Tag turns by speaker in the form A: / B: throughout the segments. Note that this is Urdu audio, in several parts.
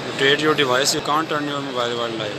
A: Rotate your device. You can't turn your mobile while live.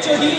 B: HOD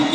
B: UK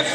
B: FC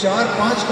C: 4-5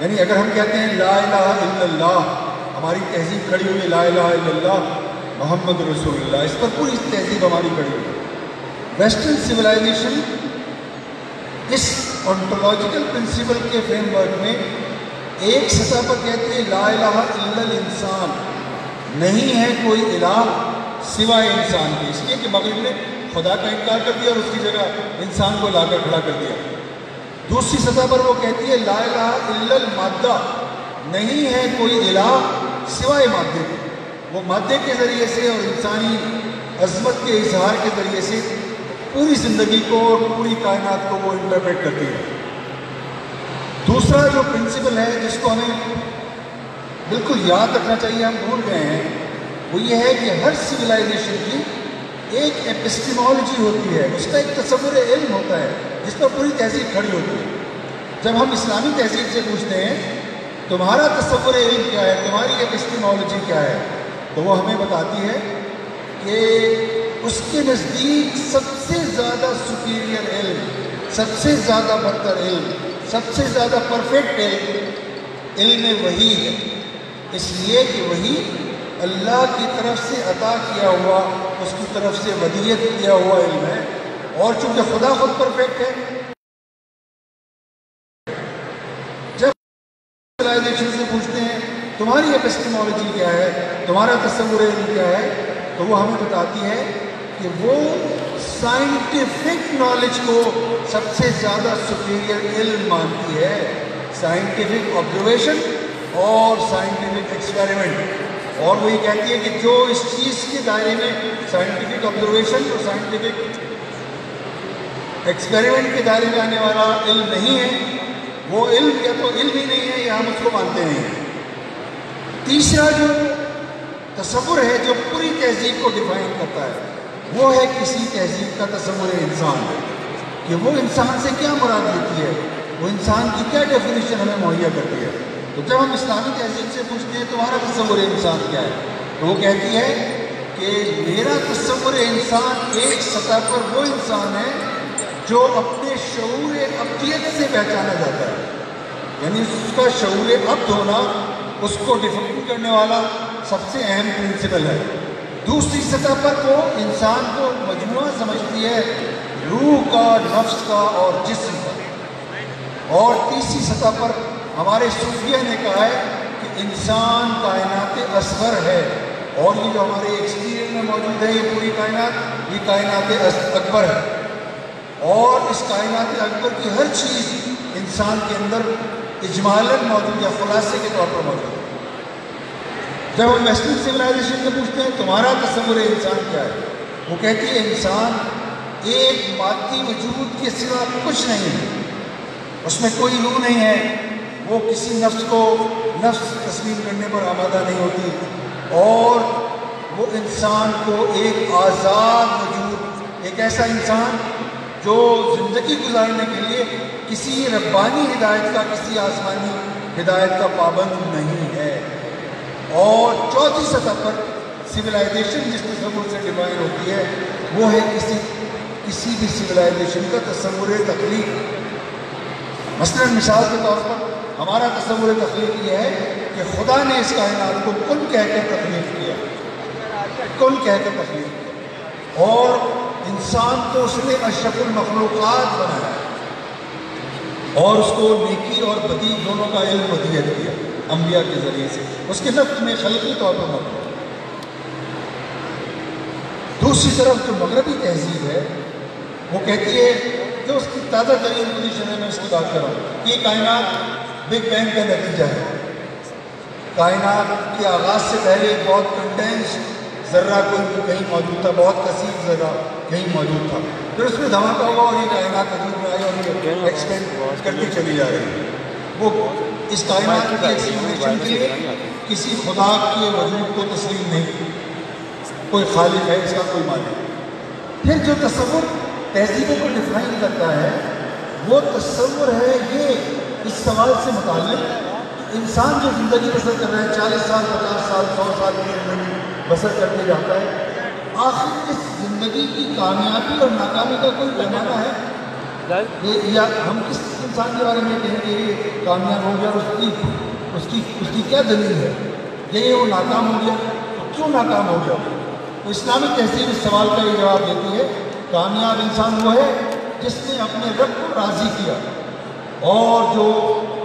C: یعنی اگر ہم کہتے ہیں لا الہ الا اللہ، ہماری تہذیب کھڑی ہوئی لا الہ الا اللہ محمد رسول اللہ، اس پر پوری تہذیب ہماری کھڑی ہوئی۔ ویسٹرن سویلائزیشن اس انٹولوجیکل پرنسپل کے فریم ورک میں ایک سطح پر کہتی ہے لا الہ الا الانسان، نہیں ہے کوئی الہ سوائے انسان کے، اس لیے کہ مغرب نے خدا کا انکار کر دیا اور اس کی جگہ انسان کو لا کر کھڑا کر دیا۔ دوسری سطح پر وہ کہتی ہے لا الہ الا المادہ، نہیں ہے کوئی الہ سوائے مادے کے، وہ مادے کے ذریعے سے اور انسانی عظمت کے اظہار کے ذریعے سے پوری زندگی کو اور پوری کائنات کو وہ انٹرپریٹ کرتی ہے۔ دوسرا جو پرنسپل ہے جس کو ہمیں بالکل یاد رکھنا چاہیے، ہم بھول گئے ہیں، وہ یہ ہے کہ ہر سویلائزیشن کی ایک ایپسٹیمالوجی ہوتی ہے، اس کا ایک تصور علم ہوتا ہے جس پر پوری تہذیب کھڑی ہوتی ہے۔ جب ہم اسلامی تہذیب سے پوچھتے ہیں تمہارا تصور علم کیا ہے، تمہاری ایپسٹیمالوجی کیا ہے، تو وہ ہمیں بتاتی ہے کہ اس کے نزدیک سب سے زیادہ سپیریئر علم، سب سے زیادہ برتر علم، سب سے زیادہ پرفیکٹ علم وحی ہے، اس لیے کہ وحی اللہ کی طرف سے عطا کیا ہوا، اس کی طرف سے ودیت کیا ہوا علم ہے، اور چونکہ خدا خود پرفیکٹ ہے، جب سویلائزیشن سے پوچھتے ہیں تمہاری ایپسٹیمالوجی کیا ہے، تمہارا تصور علم کیا ہے، تو وہ ہمیں بتاتی ہے کہ وہ سائنٹیفک نالج کو سب سے زیادہ سپیریئر علم مانتی ہے، سائنٹیفک آبزرویشن اور سائنٹیفک ایکسپیریمنٹ، اور وہی کہتی ہے کہ جو اس چیز کے دائرے میں سائنٹیفک آبزرویشن اور سائنٹیفک ایکسپیریمنٹ کے دائرے میں آنے والا علم نہیں ہے، وہ علم یا تو علم ہی نہیں ہے یا ہم اس کو مانتے نہیں ہیں۔ تیسرا جو تصور ہے جو پوری تہذیب کو ڈیفائن کرتا ہے وہ ہے کسی تہذیب کا تصور انسان، کہ وہ انسان سے کیا مراد لیتی ہے، وہ انسان کی کیا ڈیفینیشن ہمیں مہیا کرتی ہے۔ تو جب ہم اسلامی تہذیب سے پوچھتے ہیں تمہارا تصور انسان کیا ہے، تو وہ کہتی ہے کہ میرا تصور انسان ایک سطح پر وہ انسان ہے جو اپنے شعور ابدیت سے پہچانا جاتا ہے، یعنی اس کا شعور عبد ہونا اس کو ڈیفائن کرنے والا سب سے اہم پرنسپل ہے۔ دوسری سطح پر وہ انسان کو مجموعہ سمجھتی ہے روح کا، نفس کا اور جسم کا، اور تیسری سطح پر ہمارے صوفیہ نے کہا ہے کہ انسان کائنات اصغر ہے، اور یہ جو ہمارے ایکسپیرینس میں موجود ہے یہ پوری کائنات، یہ کائنات اکبر ہے، اور اس کائنات اکبر کی ہر چیز انسان کے اندر اجمالاً موجود ہے، خلاصے کے طور پر موجود ہے۔ جب ہم ویسٹرن سویلائزیشن سے پوچھتے ہیں تمہارا تصور انسان کیا ہے، وہ کہتی ہے انسان ایک مادی وجود کے سوا کچھ نہیں ہے، اس میں کوئی روح نہیں ہے، وہ کسی نفس کو نفس تسلیم کرنے پر آمادہ نہیں ہوتی، اور وہ انسان کو ایک آزاد وجود، ایک ایسا انسان جو زندگی گزارنے کے لیے کسی ربانی ہدایت کا، کسی آسمانی ہدایت کا پابند نہیں ہے۔ اور چوتھی سطح پر سویلائزیشن جس تصور سے ڈیفائن ہوتی ہے وہ ہے کسی بھی سویلائزیشن کا تصور تخلیق۔ مثلاً مثال کے طور پر ہمارا تصور تخلیق یہ ہے کہ خدا نے اس کائنات کو کن کہہ کر تخلیق کیا، کن کہہ کر تخلیق کیا، اور انسان کو اس نے اشرف المخلوقات بنایا، اور اس کو نیکی اور بدی دونوں کا علم ودیت دیا انبیاء کے ذریعے سے، اس کے لفظ میں خلقی طور پر موجود ہے۔ دوسری طرف جو مغربی تہذیب ہے وہ کہتی ہے، جو اس کی تازہ ترین پوزیشن ہے، میں اس کی بات کر رہا ہوں، یہ کائنات بگ بینگ کا نتیجہ ہے۔ کائنات کے آغاز سے پہلے ایک بہت کنڈینس ذرہ کوئی کہیں موجود تھا، بہت کثیر ذرہ کہیں موجود تھا، پھر اس میں دھماکہ ہوا اور یہ کائنات وجود میں آئی اور یہ ایکسپینڈ کرتی چلی جا رہی ہے۔ وہ اس کائنات کی ایکسپلینیشن کے لیے کسی خدا کے وجود کو تسلیم نہیں کی، کوئی خالق ہے، اس کا کوئی مالک ہے۔ پھر جو تصور تہذیبوں کو ڈیفائن کرتا ہے وہ تصور ہے یہ اس سوال سے متعلق، انسان جو زندگی بسر کر رہا ہے 40 سال 50 سال 100 سال کی زندگی بسر کرتے جاتا ہے، آخر اس زندگی کی کامیابی اور ناکامی کا کوئی پیمانہ ہے؟ یا ہم کس انسان کے بارے میں کہیں کہ یہ کامیاب ہو گیا اور اس کی کیا دلیل ہے کہ یہ وہ ناکام ہو گیا؟ تو کیوں ناکام ہو گیا؟ تو اسلامی تہذیب اس سوال کا یہ جواب دیتی ہے کامیاب انسان وہ ہے جس نے اپنے رب کو راضی کیا اور جو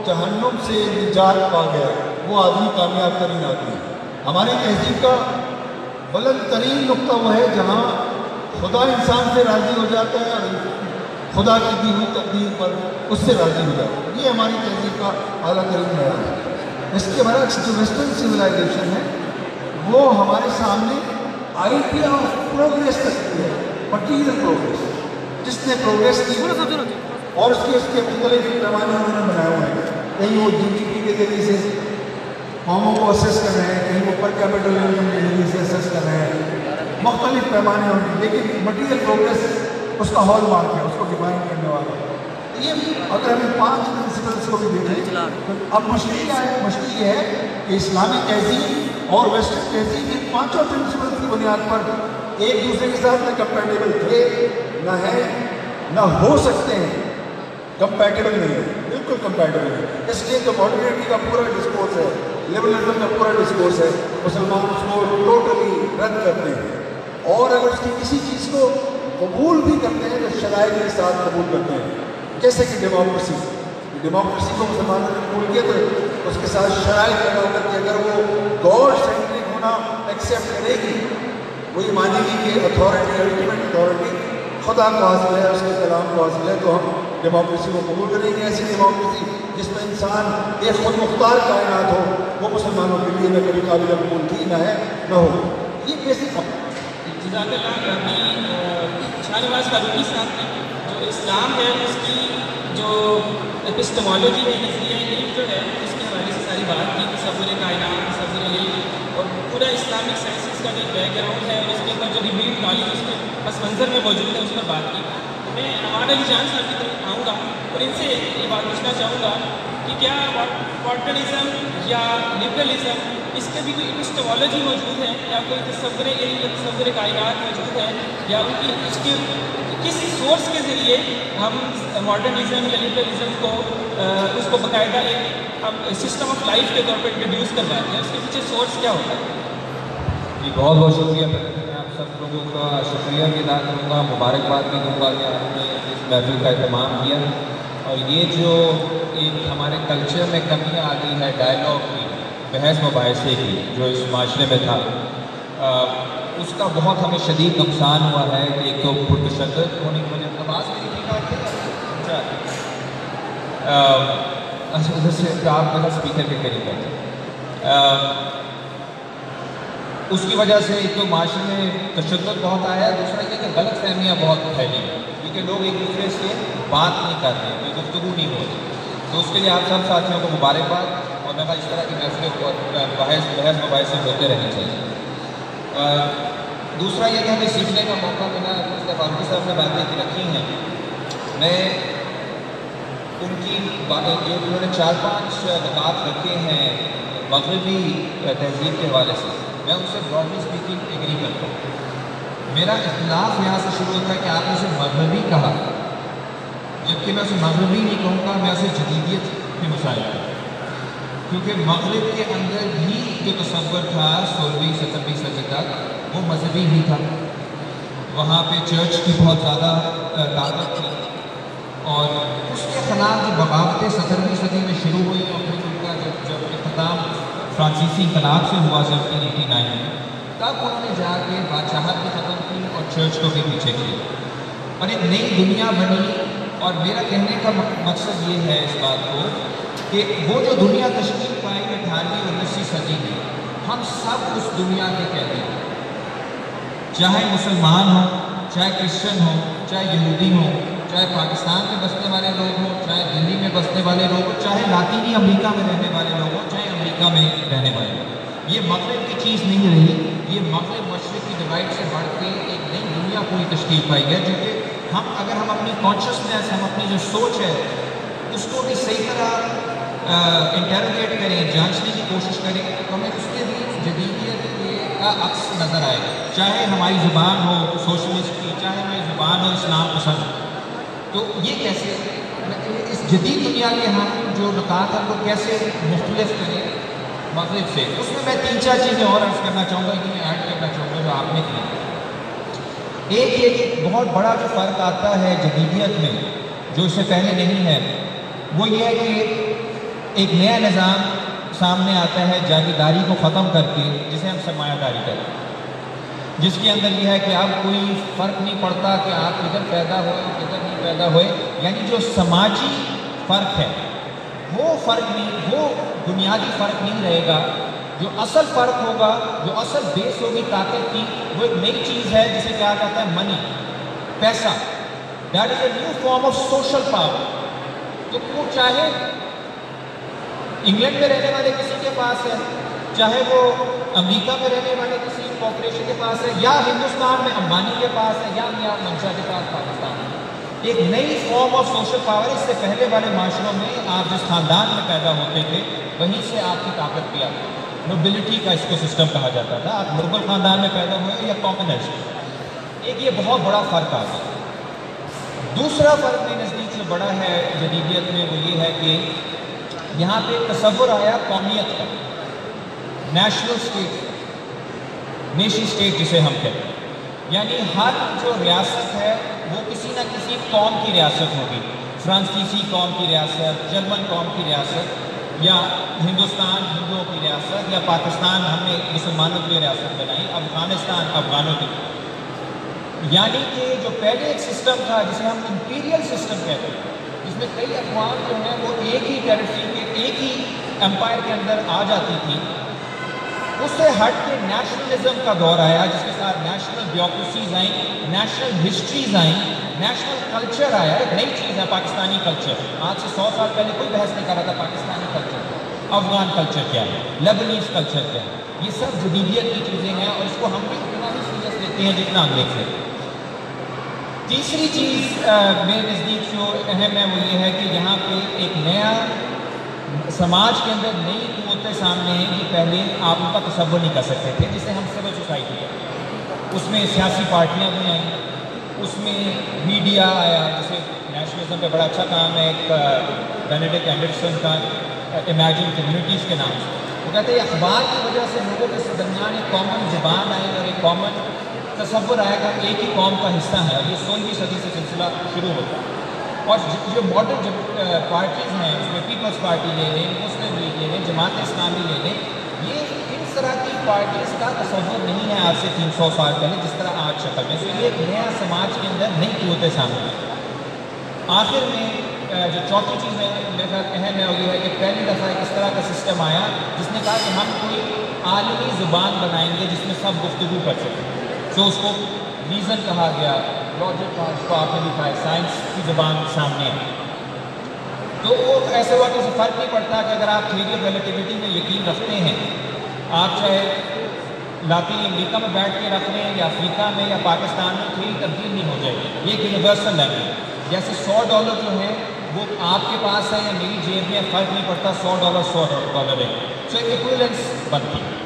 C: جہنم سے نجات پا گیا، وہ آدمی کامیاب ترین آدمی ہے۔ ہماری تہذیب کا بلند ترین نقطہ وہ ہے جہاں خدا انسان سے راضی ہو جاتا ہے اور خدا کی دی ہوئی تقدیر پر اس سے راضی ہو جاتا ہے۔ یہ ہماری تہذیب کا اعلیٰ ترین معیار ہے۔ اس کے برعکس جو ویسٹرن سویلائزیشن ہے وہ ہمارے سامنے آئیڈیا آف پروگریس رکھتی ہے، مٹیریل پروگریس، جس نے پروگریس کی اور اس کے مختلف پیمانے انہوں نے بنائے ہوئے ہیں۔ کہیں وہ جی ڈی پی کے ذریعے سے قوموں کو اسیس کر رہے ہیں، کہیں وہ پر کیپٹل انکم کے ذریعے سے اسیس کر رہے ہیں، مختلف پیمانے ہوں گے، لیکن مٹیریل پروگریس اس کا ہال مارک ہے، اس کو ڈیفائن کرنے والا ہے۔ یہ اگر ہم 5 پرنسپلس کو بھی دیکھیں تو اب مشکل کیا ہے؟ مشکل یہ ہے کہ اسلامی تہذیب اور ویسٹرن تہذیب ان 5 پرنسپلس کی بنیاد پر ایک دوسرے کے ساتھ نہ کمپیٹیبل تھے، نہ ہے، نہ ہو سکتے ہیں۔ کمپیٹیبل نہیں ہے، بالکل کمپیٹیبل ہے۔ اس لیے جو ماڈرنٹی کا پورا ڈسکورس ہے، لبرلزم کا پورا ڈسکورس ہے، مسلمان اس کو ٹوٹلی رد کرتے ہیں، اور اگر اس کی کسی چیز کو قبول بھی کرتے ہیں تو شرائط کے ساتھ قبول کرتے ہیں، جیسے کہ ڈیموکریسی کو مسلمانوں نے قبول کیا تو اس کے ساتھ شرائط لگا کر کے اگر وہ گاڈ سینٹرک ہونا ایکسیپٹ کرے گی، وہ یہ مانے گی کہ اتھارٹی، الٹیمیٹ اتھارٹی خدا کو حاصل ہے، اس کے کلام کو حاصل ہے، تو ہم ڈیموکریسی کو قبول کریں گے۔ ایسی ڈیموکریسی جس میں انسان ایک خود مختار کائنات ہو، وہ مسلمانوں کے لیے نہ کبھی قابل قبول تھی، نہ ہے، نہ ہو۔ یہ بیسک
B: جزاک اللہ شاہ نواز فاروقی صاحب نے جو اسلام ہے اس کی جو ایپسٹمالوجی ہے، نظریہ علم جو ہے، اس کے حوالے سے ساری بات کی، تصور کائنات، تصور علم اور پورا اسلامک سائنسز کا جو بیک گراؤنڈ ہے اور اس کے اوپر جو ریویلڈ نالج اس کے پس منظر میں موجود ہے، اس پر بات کی۔ میں نواد علی جان صاحب کی طرف آؤں گا اور ان سے یہ بات پوچھنا چاہوں گا کہ کیا ماڈرنزم یا لبرلزم اس کے بھی کوئی ایپسٹمالوجی موجود ہے، یا کوئی تصور علم یا تصور کائنات موجود ہے، یا ان کی اس کے کس سورس کے ذریعے ہم ماڈرنزم یا لبرلزم کو اس کو باقاعدہ ایک سسٹم آف لائف کے طور پہ انٹروڈیوس کرواتے ہیں، اس کے پیچھے سورس کیا ہوتا ہے؟
D: جی بہت بہت شکریہ۔ میں آپ سب لوگوں کا شکریہ بھی ادا کروں گا، مبارکباد بھی دوں گا کہ آپ نے اس محفل کا اہتمام کیا، اور یہ جو ایک ہمارے کلچر میں کمی آ گئی ہے ڈائلاگ کی، بحث مباحثے کی، جو اس معاشرے میں تھا، اس کا بہت ہمیں شدید نقصان ہوا ہے۔ ایک تو پرتشدد ہونے کی وجہ سے آواز میری ٹھیک اچھا آپ میرا اسپیکر کے قریب ہے، اس کی وجہ سے ایک تو معاشرے میں تشدد بہت آیا ہے، دوسرا یہ کہ غلط فہمیاں بہت پھیلی ہیں، کیونکہ لوگ ایک دوسرے سے بات نہیں کر رہے، کوئی گفتگو نہیں ہو رہی۔ تو اس کے لیے آپ سب ساتھیوں کو مبارکباد، اور میں اس طرح کی محفلیں بحث مباحثے ہوتے رہنے چاہیے۔ دوسرا یہ کہ ہمیں سیکھنے کا موقع ملا، جیسے فاروقی صاحب نے باتیں رکھی ہیں، میں ان کی جو انہوں نے 4-5 نکات رکھے ہیں مغربی تہذیب کے حوالے سے، میں ان سے براڈلی اسپیکنگ ایگری کرتا ہوں۔ میرا اختلاف یہاں سے شروع ہوتا ہے کہ آپ نے اسے مغربی کہا، جبکہ میں اسے مغربی نہیں کہوں گا، میں اسے جدیدیت کے مسائل کروں، کیونکہ مغرب کے اندر بھی جو تصور تھا 16ویں 17ویں صدی تک وہ مذہبی ہی تھا، وہاں پہ چرچ کی بہت زیادہ طاقت تھی، اور اس کے خلاف جو بغاوتیں 17ویں صدی میں شروع ہوئی اور پھر ان کا جب اختتام فرانسیسی انقلاب سے ہوا 1789 میں، تب انہوں نے جا کے بادشاہت بھی ختم کی اور چرچ کو بھی پیچھے کیا، اور ایک نئی دنیا بنی۔ اور میرا کہنے کا مقصد یہ ہے اس بات کو کہ وہ جو دنیا تشکیل پائی 18ویں 19ویں صدی میں، ہم سب اس دنیا کے قیدی ہیں، چاہے مسلمان ہوں، چاہے کرسچن ہوں، چاہے یہودی ہوں، چاہے پاکستان میں بسنے والے لوگ ہوں، چاہے دلی میں بسنے والے لوگ ہوں، چاہے لاطینی امریکہ میں رہنے والے لوگ ہوں، چاہے امریکہ میں رہنے والے لوگ۔ یہ مغرب کی چیز نہیں رہی، یہ مغرب مشرق کی ڈیوائڈ سے ہٹ کے ایک نئی دنیا پوری تشکیل پائی ہے، جو کہ اگر ہم اپنی کانشیسنیس، ہم اپنی جو سوچ ہے اس کو بھی صحیح طرح انٹروگیٹ کریں، جانچنے کی کوشش کریں، تو ہمیں اس کے بھی جدیدیت کا عکس نظر آئے گا، چاہے ہماری زبان ہو سوشلسٹ کی، چاہے ہماری زبان ہو اسلام پسند۔ تو یہ کیسے اس جدید دنیا کے ہم جو نکات ہیں وہ کیسے مختلف کریں مغرب سے؟ اس میں 3-4 چیزیں اور عرض کرنا چاہوں گا، کہ میں ایڈ کرنا چاہوں گا جو آپ نے کی۔ ایک یہ کہ بہت بڑا جو فرق آتا ہے جدیدیت میں جو اس سے پہلے نہیں ہے، وہ یہ ہے کہ ایک نیا نظام سامنے آتا ہے جاگیرداری کو ختم کر کے، جسے ہم سرمایہ داری کرتے ہیں، جس کے اندر یہ ہے کہ اب کوئی فرق نہیں پڑتا کہ آپ ادھر پیدا ہوئے ادھر نہیں پیدا ہوئے، یعنی جو سماجی فرق ہے وہ فرق نہیں، وہ بنیادی فرق نہیں رہے گا۔ جو اصل فرق ہوگا، جو اصل بیس ہوگی طاقت کی، وہ ایک نئی چیز ہے جسے کہا جاتا ہے منی، پیسہ۔ That is a new form of social power. تو وہ چاہے انگلینڈ میں رہنے والے کسی کے پاس ہے، چاہے وہ امریکہ میں رہنے والے کسی کارپوریشن کے پاس ہے، یا ہندوستان میں امبانی کے پاس ہے، یا میاں منشا کے پاس پاکستان میں، ایک نئی فارم آف سوشل پاور۔ اس سے پہلے والے معاشروں میں آپ جس خاندان میں پیدا ہوتے تھے وہیں سے آپ کی طاقت بھی آتی، نوبلٹی کا اس کو سسٹم کہا جاتا تھا۔ آپ نوبل خاندان میں پیدا ہوئے یا کامنسٹ، ایک یہ بہت بڑا فرق آ گیا۔ دوسرا فرق میرے نزدیک سے بڑا ہے جدیدیت میں، وہ یہ ہے کہ یہاں پہ تصور آیا قومیت کا، نیشنل اسٹیٹ، نیشن اسٹیٹ جسے ہم کہتے ہیں، یعنی ہر جو ریاست ہے وہ کسی نہ کسی قوم کی ریاست ہوگی، فرانسیسی قوم کی ریاست، جرمن قوم کی ریاست، یا ہندوستان ہندوؤں کی ریاست، یا پاکستان ہم نے مسلمانوں کی ریاست بنائی، افغانستان افغانوں کی۔ یعنی کہ جو پہلے ایک سسٹم تھا جسے ہم امپیریل سسٹم کہتے ہیں، جس میں کئی اقوام جو ہیں وہ ایک ہی ٹیریٹری کے، ایک ہی امپائر کے اندر آ جاتی تھی، اس سے ہٹ کے نیشنلزم کا دور آیا، جس کے ساتھ نیشنل بیوروکریسیز آئیں، نیشنل ہسٹریز آئیں، نیشنل کلچر آیا۔ ایک نئی چیز ہے پاکستانی کلچر، آج سے 100 سال پہلے کوئی بحث نہیں کر رہا تھا پاکستانی کلچر، افغان کلچر کیا ہے، لیبنیز کلچر کیا ہے، یہ سب جدیدیت کی چیزیں ہیں، اور اس کو ہم بھی اتنا ہی سیریس لیتے ہیں جتنا انگریز سے۔ تیسری چیز میرے نزدیک جو اہم ہے وہ یہ ہے کہ یہاں پہ ایک نیا سماج کے اندر نئی قوتیں سامنے ہیں کہ پہلے آپ ان کا تصور نہیں کر سکتے تھے، جسے ہم سول سوسائٹی ہے۔ اس میں سیاسی پارٹیاں بھی آئیں، اس میں میڈیا آیا، جسے نیشنلزم پہ بڑا اچھا کام ہے ایک بینیڈکٹ اینڈرسن کا، امیجن کمیونٹیز کے نام سے۔ وہ کہتے ہیں اخبار کی وجہ سے لوگوں کے درمیان ایک کامن زبان آئی اور ایک کامن تصور آیا کہ ایک ہی قوم کا حصہ ہے، اور یہ 16ویں صدی سے سلسلہ شروع ہوتا ہے۔ اور جو ماڈرن پارٹیز ہیں، اس میں پیپلز پارٹی لے لیں، مسلم لیگ لے لیں، جماعت اسلامی لے لیں، یہ اس طرح کی پارٹیز کا تصور نہیں ہے آج سے 300 سال پہلے جس طرح آج شکل میں۔ تو یہ ایک نیا سماج کے اندر نئی قوتیں سامنے آئی۔ آخر میں جو چوتھی چیز میرے خیال اہم ہے وہ یہ ہے کہ پہلی دفعہ ایک اس طرح کا سسٹم آیا جس نے کہا کہ ہم کوئی عالمی زبان بنائیں گے جس میں سب گفتگو کر سکیں۔ تو اس کو ریزن کہا گیا، لاجک کا، اس کو آپ نے لکھا ہے، سائنس کی زبان سامنے ہے۔ تو وہ ایسے ہوا کہ اسے فرق نہیں پڑتا کہ اگر آپ تھیوری آف ریلیٹیوٹی میں یقین رکھتے ہیں، آپ چاہے لاطینی امریکہ میں بیٹھ کے رکھ لیں یا افریقہ میں یا پاکستان میں، تھیوری تبدیل نہیں ہو جائے گی۔ یہ ایک یونیورسل لینگویج، جیسے $100 جو ہیں وہ آپ کے پاس ہے یا میری جیب میں، فرق نہیں پڑتا، $100 ہے، سو ایک ایکویلنس بنتی ہے۔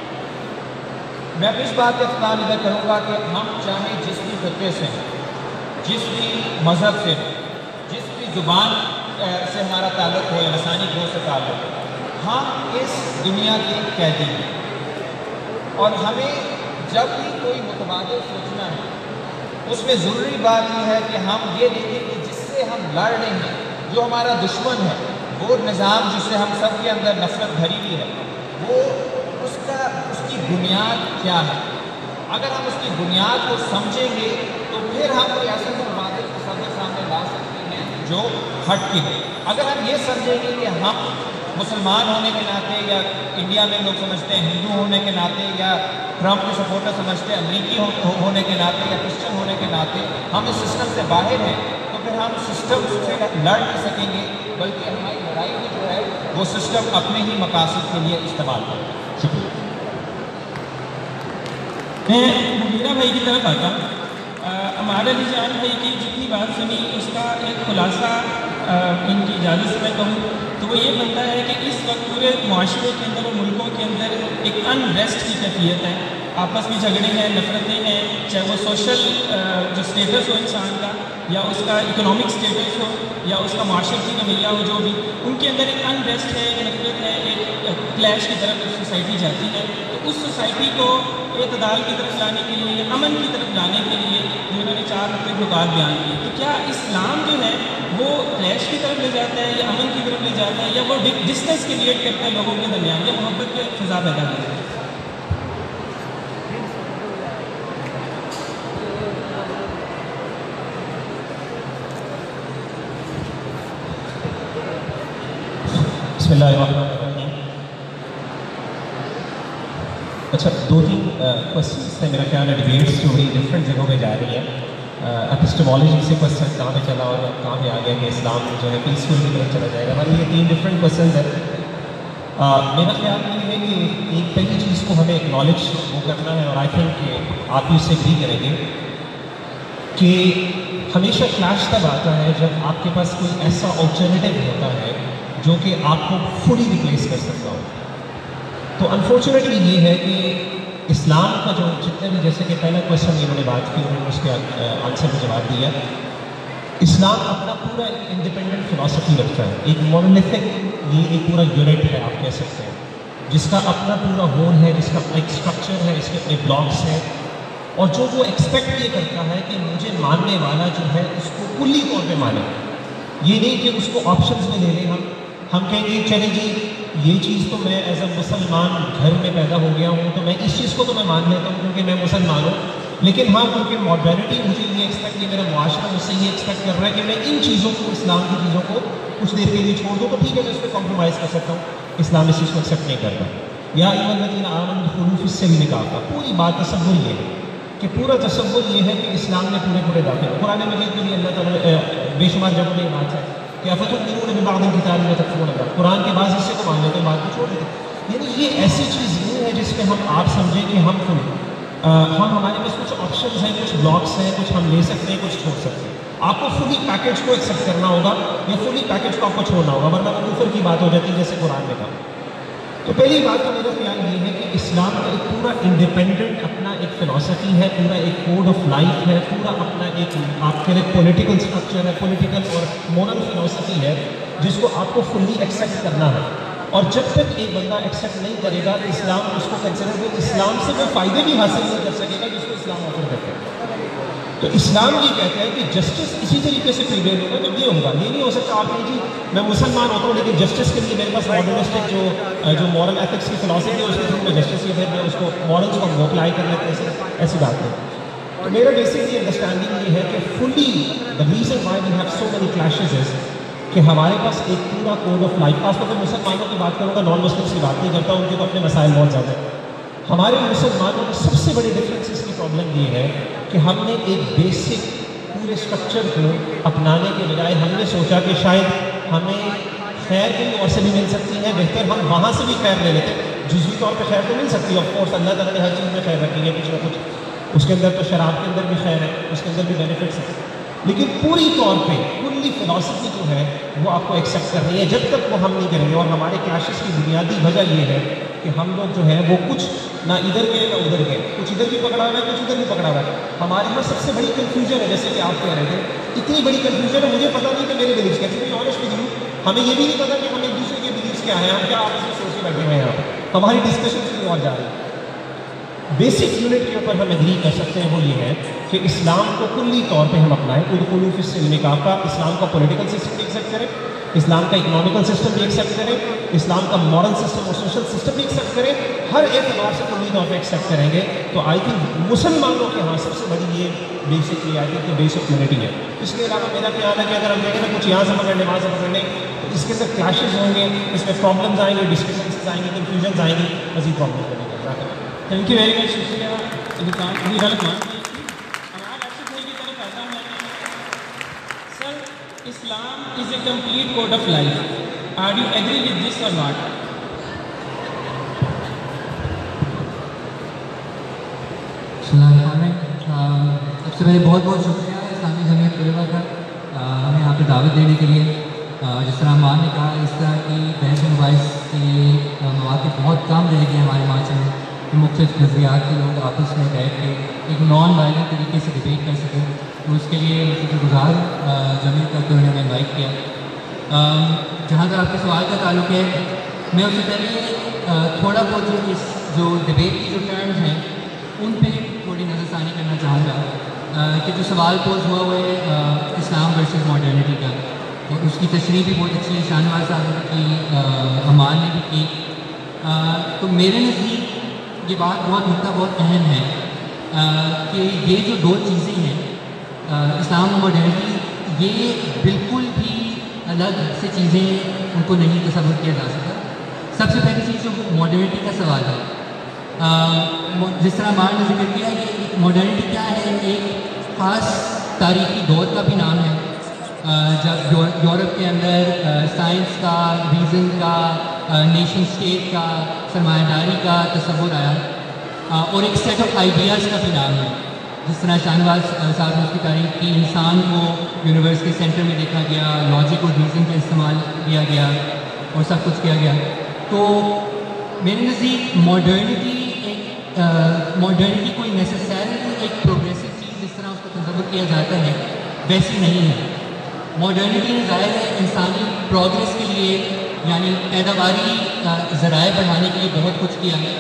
D: میں بھی اس بات کا اختتام ادھر کروں گا کہ ہم چاہے جس بھی خطے سے ہیں، جس بھی مذہب سے، جس بھی زبان سے ہمارا تعلق ہو یا لسانی گروہ سے تعلق ہو، ہم اس دنیا کے قیدی ہیں، اور ہمیں جب بھی کوئی متبادل سوچنا ہے اس میں ضروری بات یہ ہے کہ ہم یہ دیکھیں کہ جس سے ہم لڑ رہے ہیں، جو ہمارا دشمن ہے، وہ نظام جس سے ہم سب کے اندر نفرت بھری ہوئی ہے، وہ اس کی بنیاد کیا ہے۔ اگر ہم اس کی بنیاد کو سمجھیں گے تو پھر ہم کوئی ایسا متبادل تصور سامنے لا سکتے ہیں جو ہٹ کے ہے۔ اگر ہم یہ سمجھیں گے کہ ہم مسلمان ہونے کے ناطے، یا انڈیا میں لوگ سمجھتے ہیں ہندو ہونے کے ناطے، یا ٹرمپ کے سپورٹر سمجھتے ہیں امریکی ہونے کے ناطے یا کرسچن ہونے کے ناطے ہم اس سسٹم سے باہر ہیں، تو پھر ہم سسٹم سے لڑ نہیں سکیں گے، بلکہ ہماری لڑائی میں جو ہے وہ سسٹم اپنے ہی مقاصد کے لیے استعمال کرے۔ شکریہ۔
B: میں مبینہ بھائی کی طرف آتا ہوں۔ ہمارے علی جان بھائی کی جتنی بات سنی اس کا ایک خلاصہ ان کی اجازت سے میں کہوں تو وہ یہ بنتا ہے کہ اس وقت پورے معاشرے کے اندر اور ملکوں کے اندر ایک انریسٹ کی کیفیت ہے، آپس میں جھگڑے ہیں، نفرتیں ہیں، چاہے وہ سوشل جو اسٹیٹس ہو انسان کا، یا اس کا اکنامک اسٹیٹس ہو، یا اس کا معاشرتی رویہ ہو، جو بھی ان کے اندر ایک انریسٹ ہے، ایک نفرت ہے، ایک کلیش کی طرف سوسائٹی جاتی ہے. تو اس سوسائٹی کو اعتدال کی طرف لانے کے لیے، امن کی طرف لانے کے لیے انہوں نے 4 نکات بیان کیے. تو کیا اسلام جو ہے وہ کلیش کی طرف لے جاتا ہے، یا امن کی طرف لے جاتا ہے، یا وہ ڈسٹنس کریٹ کرتا ہے لوگوں کے درمیان، یا محبت کی فضا پیدا کرتا ہے؟
D: بسم اللہ الرحمن الرحیم. اچھا 2-3 کوشچنس تھے میرا خیال ہے، ڈبیٹس جو بڑی ڈفرینٹ جگہوں پہ جا رہی ہے. ایپسٹمالوجی سے کوشچن کہاں پہ چلا اور کہاں پہ آ گیا کہ اسلام جو ہے پیسفل کی طرف چلا جائے گا. ہمارے یہ 3 ڈفرینٹ کوشچنز ہیں. میرا خیال یہ ہے کہ ایک پہلی چیز کو ہمیں اکنالج وہ کرنا ہے، اور آئی تھنک کہ آپ بھی اس سے ایگری کریں گے کہ ہمیشہ کلیش تب آتا ہے جب آپ کے پاس کوئی ایسا آلٹرنیٹیو ہوتا ہے جو کہ آپ کو فلی ریپلیس کر سکتا ہو. تو انفارچونیٹلی یہ ہے کہ اسلام کا جو جتنے بھی، جیسے کہ پہلا کویشچن انہوں نے بات کی، انہوں نے اس کے آنسر میں جواب دیا. اسلام اپنا پورا ایک انڈیپینڈنٹ فلاسفی رکھتا ہے، ایک مونولیتھک، یہ ایک پورا یونٹ ہے آپ کہہ سکتے ہیں، جس کا اپنا پورا ہول ہے، جس کا اپنا ایک اسٹرکچر ہے، اس کے اپنے بلاکس ہیں. اور جو وہ ایکسپیکٹ یہ کرتا ہے کہ مجھے ماننے والا جو ہے اس کو کلی طور پہ مانے. یہ نہیں کہ اس کو آپشنز میں لے لیں. ہم کہیں گے چلیں جی یہ چیز تو میں ایز اے مسلمان گھر میں پیدا ہو گیا ہوں تو میں اس چیز کو تو میں مان لیتا ہوں کیونکہ میں مسلمان ہوں، لیکن ہاں کیونکہ ماڈرنٹی مجھے یہ ایکسپیکٹ، کہ میرا معاشرہ مجھ سے یہ ایکسپیکٹ کر رہا ہے کہ میں ان چیزوں کو، اسلام کی چیزوں کو کچھ دیر کے لیے چھوڑ دوں، تو ٹھیک ہے میں اس پہ کمپرومائز کر سکتا ہوں. اسلام اس چیز کو ایکسیپٹ نہیں کرتا. یا ایون الذین آمنوا ادخلوا فی السلم کافہ. پوری بات تصور یہ ہے کہ پورا تصور یہ ہے کہ اسلام نے پورے داخل. قرآن مجید میں بھی اللہ تعالیٰ بے شمار جگہوں میں یہ بات ہے کہ افتؤمنون ببعض الکتاب وتکفرون ببعض. قرآن کے بعض حصے کو مان لیتے ہیں، بعد کو چھوڑ دیتے. یعنی یہ ایسی چیز نہیں ہے جس پہ آپ سمجھیں کہ ہمارے پاس کچھ آپشنز ہیں، کچھ بلاکس ہیں، کچھ ہم لے سکتے ہیں، کچھ چھوڑ سکتے ہیں. آپ کو فلی پیکج کو ایکسیپٹ کرنا ہوگا یا فلی پیکج کو آپ کو چھوڑنا ہوگا، ورنہ وہ کفر کی بات ہو جاتی ہے جیسے قرآن میں کہا. تو پہلی بات تو میرا خیال یہ ہے کہ اسلام کا ایک پورا انڈیپینڈنٹ اپنا ایک فلاسفی ہے، پورا ایک کوڈ آف لائف ہے، پورا اپنا ایک آپ کے لیے پولیٹیکل اسٹرکچر ہے، پولیٹیکل اور مورل فلاسفی ہے جس کو آپ کو فلی ایکسیپٹ کرنا ہے. اور جب تک ایک بندہ ایکسیپٹ نہیں کرے گا اسلام اس کو کنسیڈر، وہ اسلام سے وہ فائدے بھی حاصل نہیں کر سکے گا جس کو اسلام آفر کرتا ہے. تو اسلام یہ کہتا ہے کہ جسٹس اسی طریقے سے پریویل ہوگا جب یہ ہوگا. یہ نہیں ہو سکتا آپ نے جی میں مسلمان ہوتا ہوں لیکن جسٹس کے لیے میرے پاس ماڈرنسٹک جو مورل ایتھکس کی فلاسفی ہے اس کے تھرو میں جسٹس یا پھر میں اس کو مورلس کو اپلائی کر لیتے ہیں، ایسی بات نہیں. تو میرا بیسکلی انڈرسٹینڈنگ یہ ہے کہ fully the reason why we have so many clashes is کہ ہمارے پاس ایک پورا کوڈ آف لائف، خاص طور پہ مسلمانوں کی بات کروں گا، نان مسلمس کی بات نہیں کرتا، ان کے تو اپنے مسائل بہت زیادہ ہیں. ہمارے مسلمانوں میں سب سے بڑی ڈفرینس کی پرابلم یہ ہے کہ ہم نے ایک بیسک پورے اسٹرکچر کو اپنانے کے بجائے ہم نے سوچا کہ شاید ہمیں خیر کہیں اور سے بھی مل سکتی ہے، بہتر ہم وہاں سے بھی خیر لے لیتے. جزوی طور پہ خیر تو مل سکتی ہے، آف کورس اللہ تعالیٰ نے ہر چیز میں خیر رکھی ہے کچھ نہ کچھ. اس کے اندر تو شراب کے اندر بھی خیر ہے، اس کے اندر بھی بینیفٹس ہیں، لیکن پوری طور پہ کلی فلاسفی جو ہے وہ آپ کو ایکسیپٹ کر رہی ہے. جب تک وہ ہم نہیں کریں گے، اور ہمارے کلیشز کی بنیادی وجہ یہ ہے کہ ہم لوگ جو ہیں وہ کچھ نہ ادھر گئے نہ ادھر گئے، کچھ ادھر بھی پکڑا ہوا ہے، کچھ ادھر بھی پکڑا ہوا ہے. ہمارے یہاں سب سے بڑی کنفیوژن ہے، جیسے کہ آپ کہہ رہے تھے اتنی بڑی کنفیوژن ہے، مجھے پتہ نہیں کہ میرے بلیفس کیا ہے. آنیسٹ ود یو ہمیں یہ بھی نہیں پتا کہ ہم ایک دوسرے کے بلیفس کیا ہیں، ہم کیا آپس میں سوچ کے بیٹھے ہوئے ہیں. یہاں پہ ہماری ڈسکشن کہیں اور جا رہی ہے. بیسک یونٹ کے اوپر ہم ایگری کر سکتے ہیں، وہ یہ ہے کہ اسلام کو کلی طور پہ ہم اپنائیں. ادخلوا فی السلم کافہ. اسلام کا پولیٹیکل سسٹم بھی ایکسیپٹ کریں، اسلام کا اکنامیکل سسٹم بھی ایکسیپٹ کریں، اسلام کا مورل سسٹم اور سوشل سسٹم بھی ایکسیپٹ کریں. ہر اعتبار سے کلی طور پہ ایکسیپٹ کریں گے تو آئی تھنک مسلمانوں کے ہاں سب سے بڑی یہ بیسک ریالٹی کہ بیسک یونٹی ہے. اس کے علاوہ میرا خیال ہے کہ اگر ہم دیکھیں نا کچھ یہاں سے پکڑ لیں وہاں سے پکڑ لیں تو اس کے اندر کلیشز ہوں گے، اس میں پرابلمز آئیں گے، ڈسکرپنسیز آئیں گی، کنفیوژنز آئیں گی، مزید پرابلمز بنے گی.
B: Thank you very much. شکریہ. ابھی غلط مان sir, Islam is a complete code of life. Are you agree with this اور ناٹ؟
E: سب سے پہلے بہت بہت شکریہ اسلامی جمعیت طلباء کا ہمیں یہاں پہ دعوت دینے کے لیے. جس طرح عمان نے کہا اس طرح کی بحث و مباحث کے مواقع بہت کم رہ گئے ہمارے معاشرے میں. کہ مختلف نظریات کے لوگ آپس میں بیٹھ کے ایک نان وائلنٹ طریقے سے ڈبیٹ کر سکیں. تو اس کے لیے شکر گزار جمیل کا کہ انہوں نے انوائٹ کیا. جہاں تک آپ کے سوال کا تعلق ہے، میں اس سے پہلے تھوڑا بہت جو ڈبیٹ کی جو ٹرمز ہیں ان پہ تھوڑی نظر ثانی کرنا چاہوں گا کہ جو سوال پوز ہوا وہ ہے اسلام ورسز ماڈرنٹی کا، اور اس کی تشریح بھی بہت اچھی شاہ نواز صاحب نے کی، امان نے بھی کی. تو میرے نزدیک یہ بات بہت اہم ہے کہ یہ جو دو چیزیں ہیں اسلام و ماڈرنٹی، یہ بالکل بھی الگ سے چیزیں ان کو نہیں تصور کیا جا سکتا. سب سے پہلی چیز جو ماڈرنٹی کا سوال ہے، جس طرح امان نے ذکر کیا کہ ماڈرنٹی کیا ہے، ایک خاص تاریخی دور کا بھی نام ہے جب یورپ کے اندر سائنس کا، ریزن کا، نیشن اسٹیٹ کا، سرمایہ داری کا تصور آیا، اور ایک سیٹ آف آئیڈیاز کا بھی نام ہے. جس طرح شاہ نواز صاحب نے اس کی تعریف کی، انسان کو یونیورس کے سینٹر میں دیکھا گیا، لاجک اور ریزن کا استعمال کیا گیا اور سب کچھ کیا گیا. تو میرے نزدیک ماڈرنٹی کوئی نیسیسریلی ایک پروگریسو چیز جس طرح اس کو تصور کیا جاتا ہے ویسی نہیں ہے. ماڈرنٹی نے ظاہر ہے انسانی پروگریس کے لیے، یعنی پیداواری ذرائع بڑھانے کے لیے بہت کچھ کیا ہے.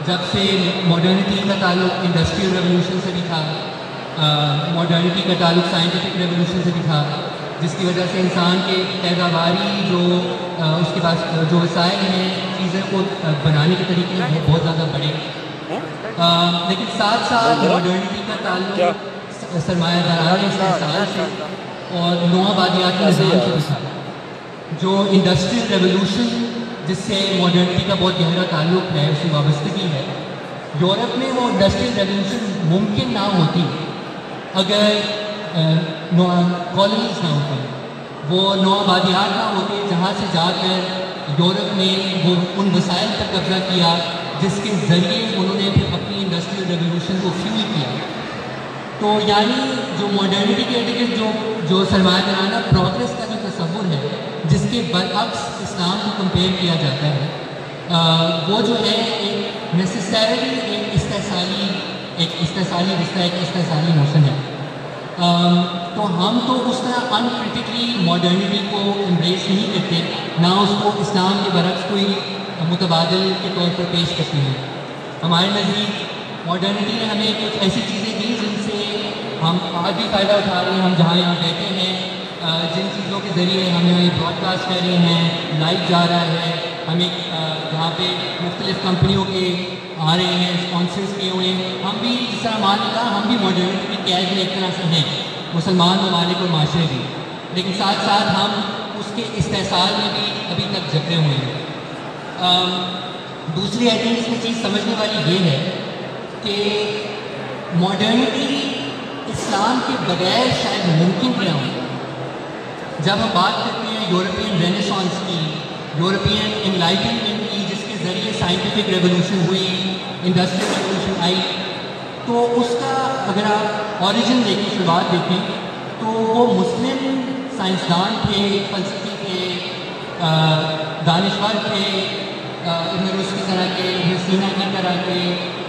E: جب سے ماڈرنٹی کا تعلق انڈسٹریل ریولوشن سے بھی تھا، ماڈرنٹی کا تعلق سائنٹیفک ریولوشن سے بھی تھا، جس کی وجہ سے انسان کے پیداواری جو اس کے پاس جو وسائل ہیں، چیزیں کو بنانے کے طریقے ہیں بہت زیادہ بڑے. لیکن ساتھ ساتھ ماڈرنٹی کا تعلق سرمایہ دارانہ استحصال سے اور نوآبادیاتی نظام سے بھی تھا. جو انڈسٹریل ریولوشن جس سے ماڈرنٹی کا بہت گہرا تعلق ہے، اس کی وابستگی ہے، یورپ میں وہ انڈسٹریل ریولوشن ممکن نہ ہوتی اگر کالونیز نہ ہوتی، وہ نوآبادیات نہ ہوتے جہاں سے جا کر یورپ نے وہ ان وسائل پر قبضہ کیا جس کے ذریعے انہوں نے پھر اپنی انڈسٹریل ریولوشن کو فیول کیا. تو یعنی جو ماڈرنٹی کے ارد گرد جو سرمایہ دارانہ پروگریس کا جو تصور ہے، جس کے برعکس اسلام کو کمپیئر کیا جاتا ہے، وہ جو ہے ایک نیسیسریلی ایک استحصالی رشتہ، ایک استحصالی موشن ہے. تو ہم تو اس طرح انکرٹیکلی ماڈرنٹی کو امبریس نہیں کرتے، نہ اس کو اسلام کے برعکس کوئی متبادل کے طور پر پیش کرتے ہیں. ہمارے نزدیک ماڈرنٹی نے ہمیں کچھ ایسی چیزیں دی جن سے ہم آج بھی فائدہ اٹھا رہے ہیں. ہم جہاں یہاں بیٹھے ہیں، جن چیزوں کے ذریعے ہمیں براڈ کاسٹ کر رہے ہیں، لائیو جا رہا ہے، ہمیں یہاں پہ مختلف کمپنیوں کے آ رہے ہیں، اسپانسرز کیے ہوئے ہیں. ہم بھی جس طرح مان لیا، ہم بھی ماڈرنٹی کی قید میں ایک طرح سے ہیں، مسلمان ممالک اور معاشرے بھی، لیکن ساتھ ساتھ ہم اس کے استحصال میں بھی ابھی تک جکڑے ہوئے ہیں. دوسری آئی تھنک اس میں چیز سمجھنے والی یہ ہے کہ ماڈرنٹی اسلام کے بغیر شاید ممکن نہ ہو. جب ہم بات کرتے ہیں یورپین رینیسانس کی، یورپین انلائٹنمنٹ کی، جس کے ذریعے سائنٹیفک ریولوشن ہوئی، انڈسٹریل ریولوشن آئی، تو اس کا اگر آپ اوریجن دیکھیں، شروعات دیکھیں، تو وہ مسلم سائنسدان تھے، فلسفی تھے، دانشور تھے، ابن رشد کی طرح کے، ابن سینا کی طرح کے،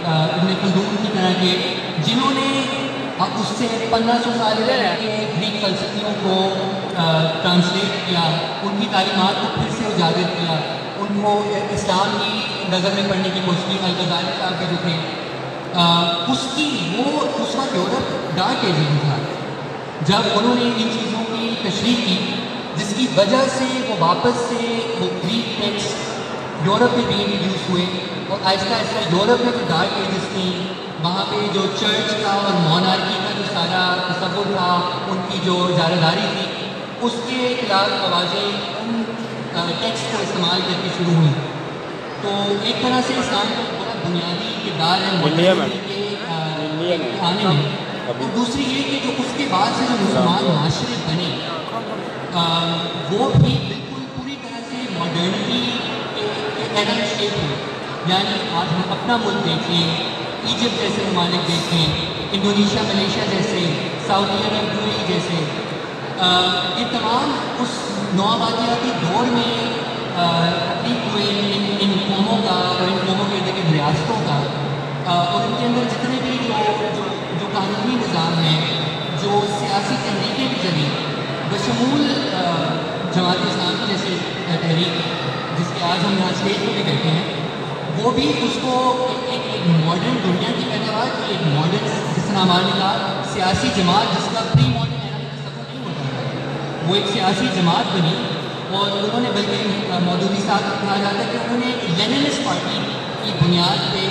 E: ابن خلدون کی طرح کے، جنہوں نے اس سے 1500 سال پہلے کے گریک فلسفیوں کو ٹرانسلیٹ کیا، ان کی تعلیمات کو پھر سے اجاگر کیا، ان کو اسلام کی نظر میں پڑھنے کی کوشش کی. الغزالی صاحب کے جو تھے، اس وقت یورپ ڈارک ایج میں تھا جب انہوں نے ان چیزوں کی تشریح کی، جس کی وجہ سے وہ واپس سے وہ گریک ٹیکسٹ یورپ میں بھی انٹروڈیوس ہوئے، اور آہستہ آہستہ یورپ میں جو ڈارک ایجز تھیں، وہاں پہ جو چرچ کا اور مونارکی کا جو سارا تصور تھا، ان کی جو اجارہ تھی، اس کے خلاف آوازیں ان ٹیکسٹ کو استعمال کر کے شروع ہوئی. تو ایک طرح سے اسلام کا بڑا بنیادی کردار ہے ماڈرنٹی کے آنے میں. اور دوسری یہ کہ جو اس کے بعد سے جو مسلمان معاشرے بنے، وہ بھی بالکل پوری طرح سے ماڈرنٹی کے ایڈم شیپ ہوئے. یعنی آج ہم اپنا ملک دیکھیں، ایجپٹ جیسے ممالک دیکھیں، انڈونیشیا، ملیشیا جیسے، سعودی عرب، یو اے ای جیسے، یہ تمام اس نوآبادیاتی دور میں تبدیل ہوئے ان قوموں کا اور ان قوموں کے ارد گرد ریاستوں کا قانونی نظام ہے جو سیاسی تحریکیں بھی چلی بشمول جماعت اسلام کی جیسے تحریک جس کے آج ہم یہاں اسٹیج پہ بھی بیٹھے ہیں، وہ بھی اس کو ایک ماڈرن دنیا کی پیداوار کی ایک ماڈرن جس طرح ہمارے کہا سیاسی جماعت جس کا پری ماڈرن ایرا میں تصور نہیں ہوتا ہے، وہ ایک سیاسی جماعت بنی اور انہوں نے بلکہ مودودی صاحب کو کہا جاتا ہے کہ انہوں نے ایک لیننسٹ پارٹی کی بنیاد پہ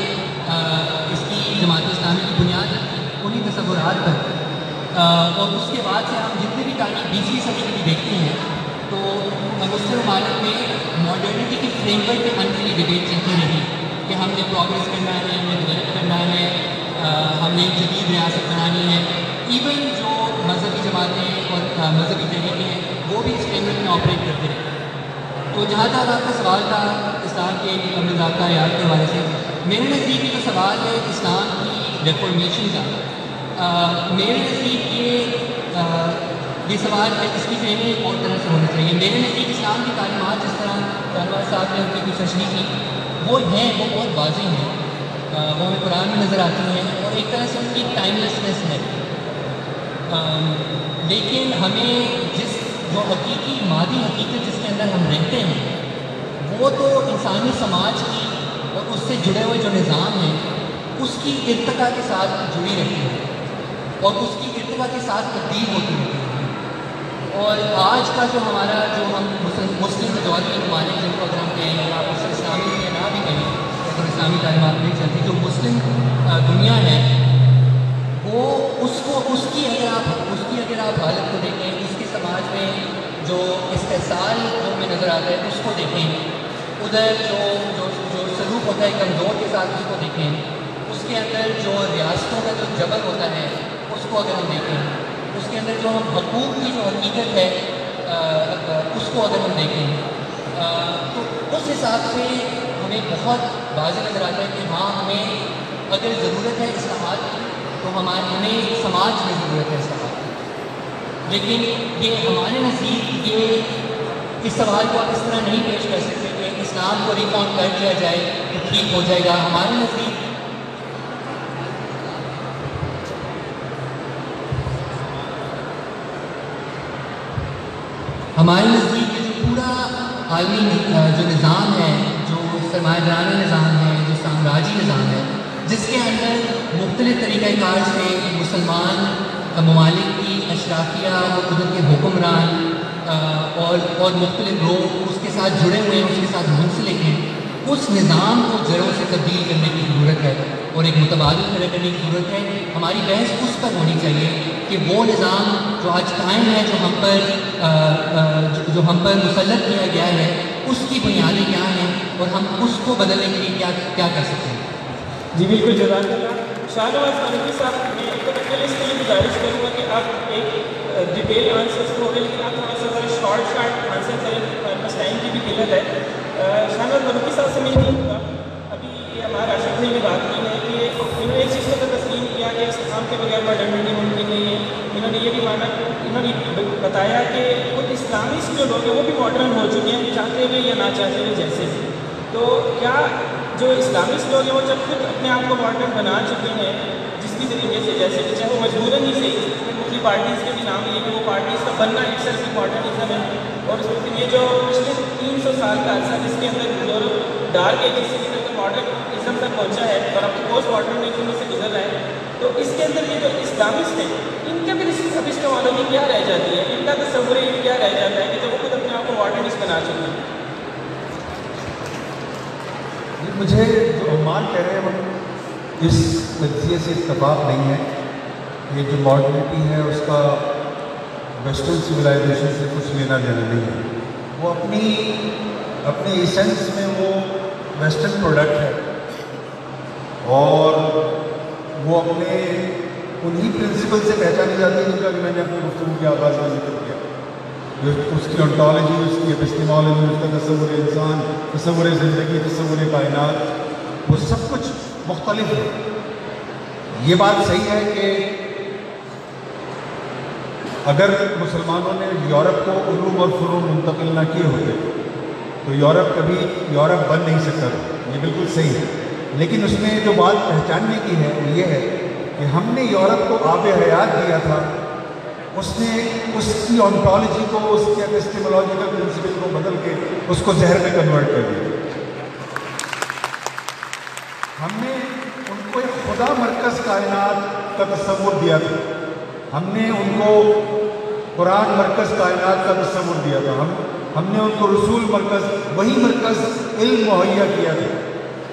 E: اس کی جماعت اسلامی کی بنیاد رکھی انہیں تصورات پر، اور اس کے بعد سے ہم جتنے بھی تاریخ 20ویں صدی کی دیکھتے ہیں تو مسلم ممالک میں ماڈرنٹی کی فریم ورک پہ انفلی ڈبیٹ چلتی رہی کہ ہم نے پروگریس کرنا ہے، ہم نے ڈیولپ کرنا ہے، ہم نے ایک جدید ریاست بنانی ہے۔ ایون جو مذہبی جماعتیں اور مذہبی تحریکیں ہیں وہ بھی اس فریم ورک میں آپریٹ کرتے رہے۔ تو جہاں تک آپ کا سوال تھا اسلام کے امن ضابطہ حیات کے حوالے سے، میرے نزدیک جو سوال ہے اسلام کی ریفارمیشن کا، میرے نزدیک یہ سوال ہے اس کی فہمی ایک اور طرح سے ہونا چاہیے۔ میرے نزدیک اسلام کی تعلیمات جس طرح طالبات صاحب نے ان کی کچھ تشریح کی وہ ہیں، وہ بہت واضح ہیں، وہ ہمیں قرآن میں نظر آتی ہیں اور ایک طرح سے ان کی ٹائم لیسنس ہے، لیکن ہمیں جو حقیقی مادی حقیقت جس کے اندر ہم رہتے ہیں وہ تو انسانی سماج کی اور اس سے جڑے ہوئے جو نظام ہیں اس کی ارتقاء کے ساتھ جڑی رہتی ہے اور اس کی ارتقاء کے ساتھ تبدیل ہوتی رہتی ہے۔ اور آج کا جو ہمارا جو ہم مسلم میجورٹی ممالک جن کو اگر ہم کہیں یا مسلم اسلامی کے نہ بھی کہیں اگر اسلامی تعلیمات نہیں چلتی، جو مسلم دنیا ہے وہ اس کی اگر آپ حالت کو دیکھیں، اس کے سماج میں جو استحصال جو ہمیں نظر آتا ہے اس کو دیکھیں، ادھر جو سلوک ہوتا ہے کمزور کے ساتھ اس کو دیکھیں، اس کے اندر جو ریاستوں کا جو جبر ہوتا ہے اس کو اگر ہم دیکھیں، اس کے اندر جو ہم حقوق کی جو حقیقت ہے اس کو اگر ہم دیکھیں تو اس حساب سے ہمیں بہت واضح نظر آتا ہے کہ ہاں ہمیں اگر ضرورت ہے اصلاحات کی تو ہمیں سماج میں ضرورت ہے اصلاحات کی، لیکن یہ ہمارے نزدیک یہ اس سوال کو آپ اس طرح نہیں پیش کر سکتے کہ اسلام کو ریفارم کر دیا جائے تو ٹھیک ہو جائے گا۔ ہمارے نزدیک یہ جو پورا عالمی جو نظام ہے، جو سرمایہ دارانہ نظام ہے، جو سامراجی نظام ہے، جس کے اندر مختلف طریقہ کار سے مسلمان ممالک کی اشرافیہ اور ادھر کے حکمران اور مختلف لوگ اس کے ساتھ جڑے ہوئے ہیں، اس کے ساتھ منسلک ہیں، اس نظام کو جڑوں سے تبدیل کرنے کی ضرورت ہے اور ایک متبادل کھڑا کرنے کی ضرورت ہے۔ ہماری بحث اس پر ہونی چاہیے کہ وہ نظام جو آج قائم ہے، جو ہم پر مسلط کیا گیا ہے، اس کی بنیادیں کیا ہیں اور ہم اس کو بدلنے کے لیے کیا کر سکتے ہیں۔
B: جی بالکل، جزاک اللہ۔ شاہنواز فاروقی صاحب، میں تو پہلے اس کے لیے گزارش کروں گا کہ آپ ایک ڈیٹیل آنسر ہو رہے لیکن آپ تھوڑا سا شارٹ آنسر کریں، بس ٹائم کی بھی قلت ہے۔ شاہنواز فاروقی صاحب سے میں یہ ہوگا، ابھی ہمارا راشد بھائی نے بات کی ہے کہ انہوں نے ایک چیز کو تسلیم کیا کہ اسلام کے بغیر ماڈرنٹی ممکن نہیں ہے۔ انہوں نے یہ بھی مانا، انہوں نے بتایا کہ خود اسلامسٹ جو لوگ ہیں وہ بھی ماڈرن ہو چکے ہیں، چاہتے ہوئے یا نہ چاہتے ہوئے جیسے بھی۔ تو کیا جو اسلامسٹ لوگ ہیں وہ جب خود اپنے آپ کو ماڈرن بنا چکے ہیں جس کی طریقے سے، جیسے کہ چاہے وہ مجبوراً ہی صحیح، مختلف پارٹیز کے بھی نام لیے کہ وہ پارٹیز کا بننا ایک سر ماڈرنزم ہے، اور اس میں یہ جو پچھلے 300 سال کا عرصہ جس کے اندر یورپ ڈارک ایجز سے ماڈرنزم تک پہنچا ہے اور اب پوسٹ ماڈرنزم سے گزر رہا ہے، تو اس کے اندر یہ جو اسلامسٹ ہیں ان کے بھی اب اس ٹیکنالوجی کیا رہ جاتی ہے، ان کا تصور کیا رہ جاتا ہے کہ جب وہ خود اپنے آپ کو ماڈرنسٹ بنا چکے ہیں؟
C: مجھے جو عمان کہہ رہے ہیں اس تجزیے سے اتفاق نہیں ہے۔ یہ جو ماڈرنٹی ہے اس کا ویسٹرن سویلائزیشن سے کچھ لینا دینا نہیں ہے، وہ اپنی ایسنس میں وہ ویسٹرن پروڈکٹ ہے اور وہ اپنے انہی پرنسپل سے پہچانی جاتی ہے جن کا کہ میں نے اپنے گفتگو کے آغاز میں ذکر کیا، اس کی انٹالوجی، اس کی ایپسٹیمالوجی، اس کا تصور انسان، تصور زندگی، تصور کائنات، وہ سب کچھ مختلف ہے۔ یہ بات صحیح ہے کہ اگر مسلمانوں نے یورپ کو علوم اور فنون منتقل نہ کیے ہوتے تو یورپ کبھی یورپ بن نہیں سکتا تھا، یہ بالکل صحیح ہے۔ لیکن اس میں جو بات پہچاننے کی ہے وہ یہ ہے کہ ہم نے یورپ کو آب حیات دیا تھا، اس نے اس کی آنٹولوجی کو، اس کے ایپسٹیمولوجیکل پرنسپل کو بدل کے اس کو زہر میں کنورٹ کر دیا۔ ہم نے ان کو ایک خدا مرکز کائنات کا تصور دیا تھا، ہم نے ان کو قرآن مرکز کائنات کا تصور دیا تھا، ہم نے ان کو رسول مرکز، وہی مرکز علم مہیا کیا تھا۔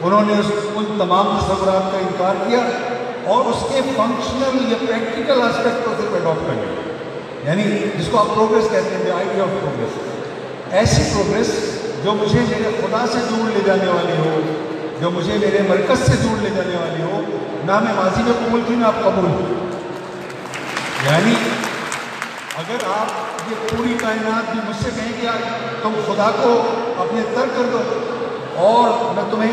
C: انہوں نے ان تمام تصورات کا انکار کیا اور اس کے فنکشنل یا پریکٹیکل آسپیکٹ کو صرف اڈاپٹ کر لیا، یعنی جس کو آپ پروگریس کہتے ہیں، آئیڈیا آف پروگریس۔ ایسی پروگریس جو مجھے میرے خدا سے جوڑ لے جانے والی ہو، جو مجھے میرے مرکز سے جوڑ لے جانے والی ہو، نہ میں ماضی میں قبول کی نہ آپ قبول کی۔ یعنی اگر آپ یہ پوری کائنات بھی مجھ سے کہیں کہ تم خدا کو اپنے ترک کر دو اور میں تمہیں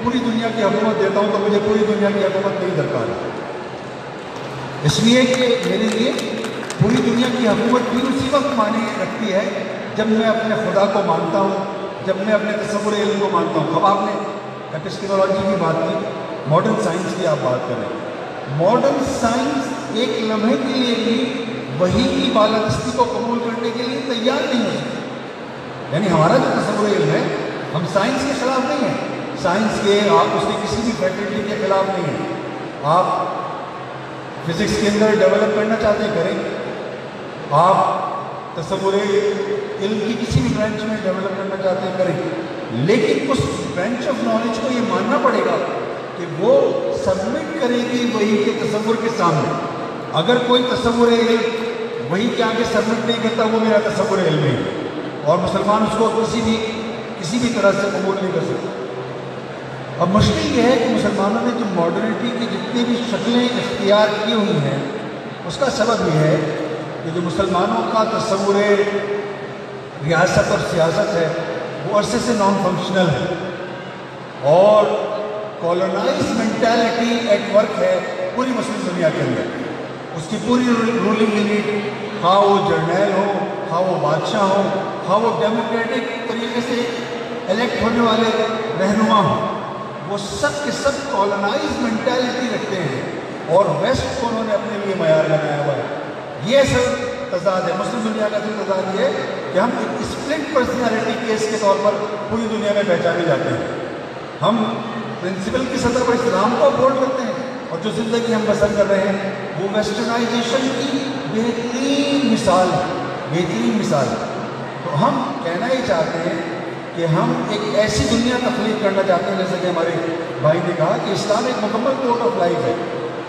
C: پوری دنیا کی حکومت دیتا ہوں، تو مجھے پوری دنیا کی حکومت نہیں درکار ہے، اس لیے کہ میرے لیے پوری دنیا کی حکومت بھی اسی وقت معنی رکھتی ہے جب میں اپنے خدا کو مانتا ہوں، جب میں اپنے تصور علم کو مانتا ہوں۔ اب آپ نے ایپسٹیمولوجی کی بات کی، ماڈرن سائنس کی آپ بات کریں، ماڈرن سائنس ایک لمحے کے لیے بھی وہی کی بالادستی کو قبول کرنے کے لیے تیار نہیں ہو سکتی۔ یعنی ہمارا جو تصور علم ہے، ہم سائنس کے خلاف نہیں ہیں، سائنس کے آپ اس کے کسی بھی فیکلٹی کے خلاف نہیں ہیں۔ آپ فزکس کے اندر ڈیولپ کرنا چاہتے ہیں کریں، آپ تصور علم کی کسی بھی برانچ میں ڈیولپ کرنا چاہتے ہیں کریں، لیکن اس برانچ آف نالج کو یہ ماننا پڑے گا کہ وہ سبمٹ کرے گی وہی کے تصور کے سامنے۔ اگر کوئی تصور علم وہی کے آگے سبمٹ نہیں کرتا، وہ میرا تصور علم ہے، اور مسلمان اس کو کسی بھی طرح سے قبول نہیں کر سکتا۔ اب مشکل یہ ہے کہ مسلمانوں نے جو ماڈرنٹی کی جتنی بھی شکلیں اختیار کی ہوئی ہیں، اس کا سبب یہ ہے کہ جو مسلمانوں کا تصور ریاست اور سیاست ہے وہ عرصے سے نان فنکشنل ہے، اور کالونائز مینٹیلٹی ایٹ ورک ہے پوری مسلم دنیا کے اندر۔ اس کی پوری رولنگ یونٹ، خواہ وہ جرنیل ہو، خواہ وہ بادشاہ ہو، خواہ وہ ڈیموکریٹک طریقے سے الیکٹ ہونے والے رہنما ہوں، وہ سب کے سب کالونائز مینٹیلٹی رکھتے ہیں، اور ویسٹ کو انہوں نے اپنے لیے معیار بنایا ہوا ہے۔ یہ اصل تضاد ہے مسلم دنیا کا، جو تضاد یہ ہے کہ ہم ایک اسپلٹ پرسنالٹی کیس کے طور پر پوری دنیا میں پہچانے جاتے ہیں۔ ہم پرنسپل کی سطح پر اسلام کو اپہولڈ کرتے ہیں، اور جو زندگی ہم بسر کر رہے ہیں وہ ویسٹرنائزیشن کی بہترین مثال ہے۔ تو ہم کہنا ہی چاہتے ہیں کہ ہم ایک ایسی دنیا تخلیق کرنا چاہتے ہیں، جیسے کہ ہمارے بھائی نے کہا کہ اسلام ایک مکمل کوڈ آف لائف ہے،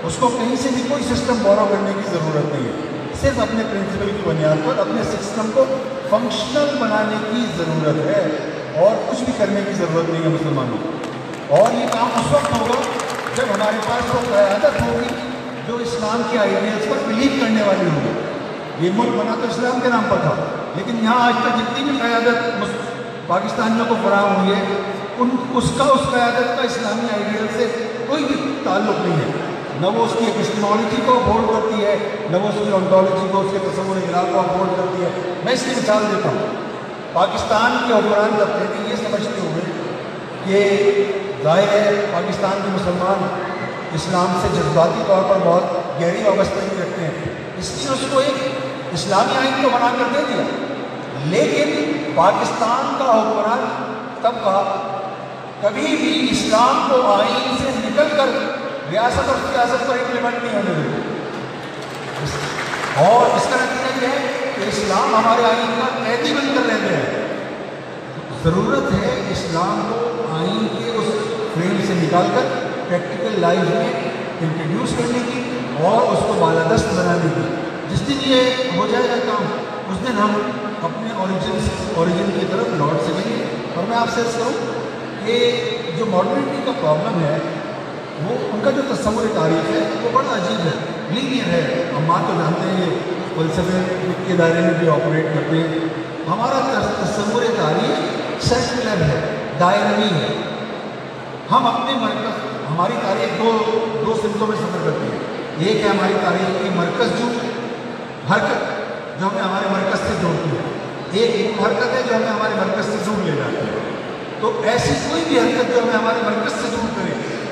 C: اس کو کہیں سے بھی کوئی سسٹم بورو کرنے کی ضرورت نہیں ہے، صرف اپنے پرنسپل کی بنیاد پر اپنے سسٹم کو فنکشنل بنانے کی ضرورت ہے، اور کچھ بھی کرنے کی ضرورت نہیں ہے مسلمانوں کو۔ اور یہ کام اس وقت ہوگا جب ہمارے پاس وہ قیادت ہوگی جو اسلام کے آئیڈیلز پر بلیو کرنے والی ہوگی۔ یہ ملک بنا تو اسلام کے نام پر تھا، لیکن یہاں آج تک جتنی بھی قیادت پاکستانیوں کو فراہم ہوئی ہے، اس قیادت کا اسلامی آئیڈیل سے کوئی بھی تعلق نہیں ہے، نہ وہ اس کی ایپسٹیمولوجی کو اپہولڈ کرتی ہے، نہ وہ اس کی آنٹولوجی کو، اس کے تصور الہ کو اپہولڈ کرتی ہے۔ میں اس کی مثال دیتا ہوں، پاکستان کے حکمران طبقے نے یہ سمجھتے ہوئے کہ ظاہر ہے پاکستان کے مسلمان اسلام سے جذباتی طور پر بہت گہری وابستگی رکھتے ہیں، اس لیے اس کو ایک اسلامی آئین تو بنا کر دے دیا، لیکن پاکستان کا حکمران طبقہ کبھی بھی اسلام کو آئین سے نکل کر ریاست اور سیاست پر امپلیمنٹ نہیں ہونے دیتے، اور اس کا نتیجہ یہ ہے کہ اسلام ہمارے آئین کا قیدی بن کر رہتے ہیں۔ ضرورت ہے اسلام کو آئین کے اس فریم سے نکال کر پریکٹیکل لائف میں انٹروڈیوس کرنے کی اور اس کو بالادست بنانے کی۔ جس دن یہ ہو جائے گا کام، اس دن ہم اپنے اوریجن کی طرف لوٹ سکیں گے۔ اور میں آپ سے کہوں کہ جو ماڈرنٹی کا پرابلم ہے، وہ ان کا جو تصور تاریخ ہے وہ بڑا عجیب ہے، لینئر ہے۔ ہم آپ تو جانتے ہیں یہ فلسفے کے دائرے میں بھی آپریٹ کرتے ہیں۔ ہمارا تصور تاریخ سرکولر ہے، دائروی ہے۔ ہم اپنے مرکز، ہماری تاریخ دو سمتوں میں سفر کرتی ہے۔ ایک ہے ہماری تاریخ کی مرکز جو حرکت جو ہمیں ہمارے مرکز سے جوڑتی ہے، ایک حرکت ہے جو ہمیں ہمارے مرکز سے جوڑ لے جاتی ہے۔ تو ایسی کوئی بھی حرکت جو ہمیں ہمارے مرکز سے جوڑ کرے،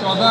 D: 14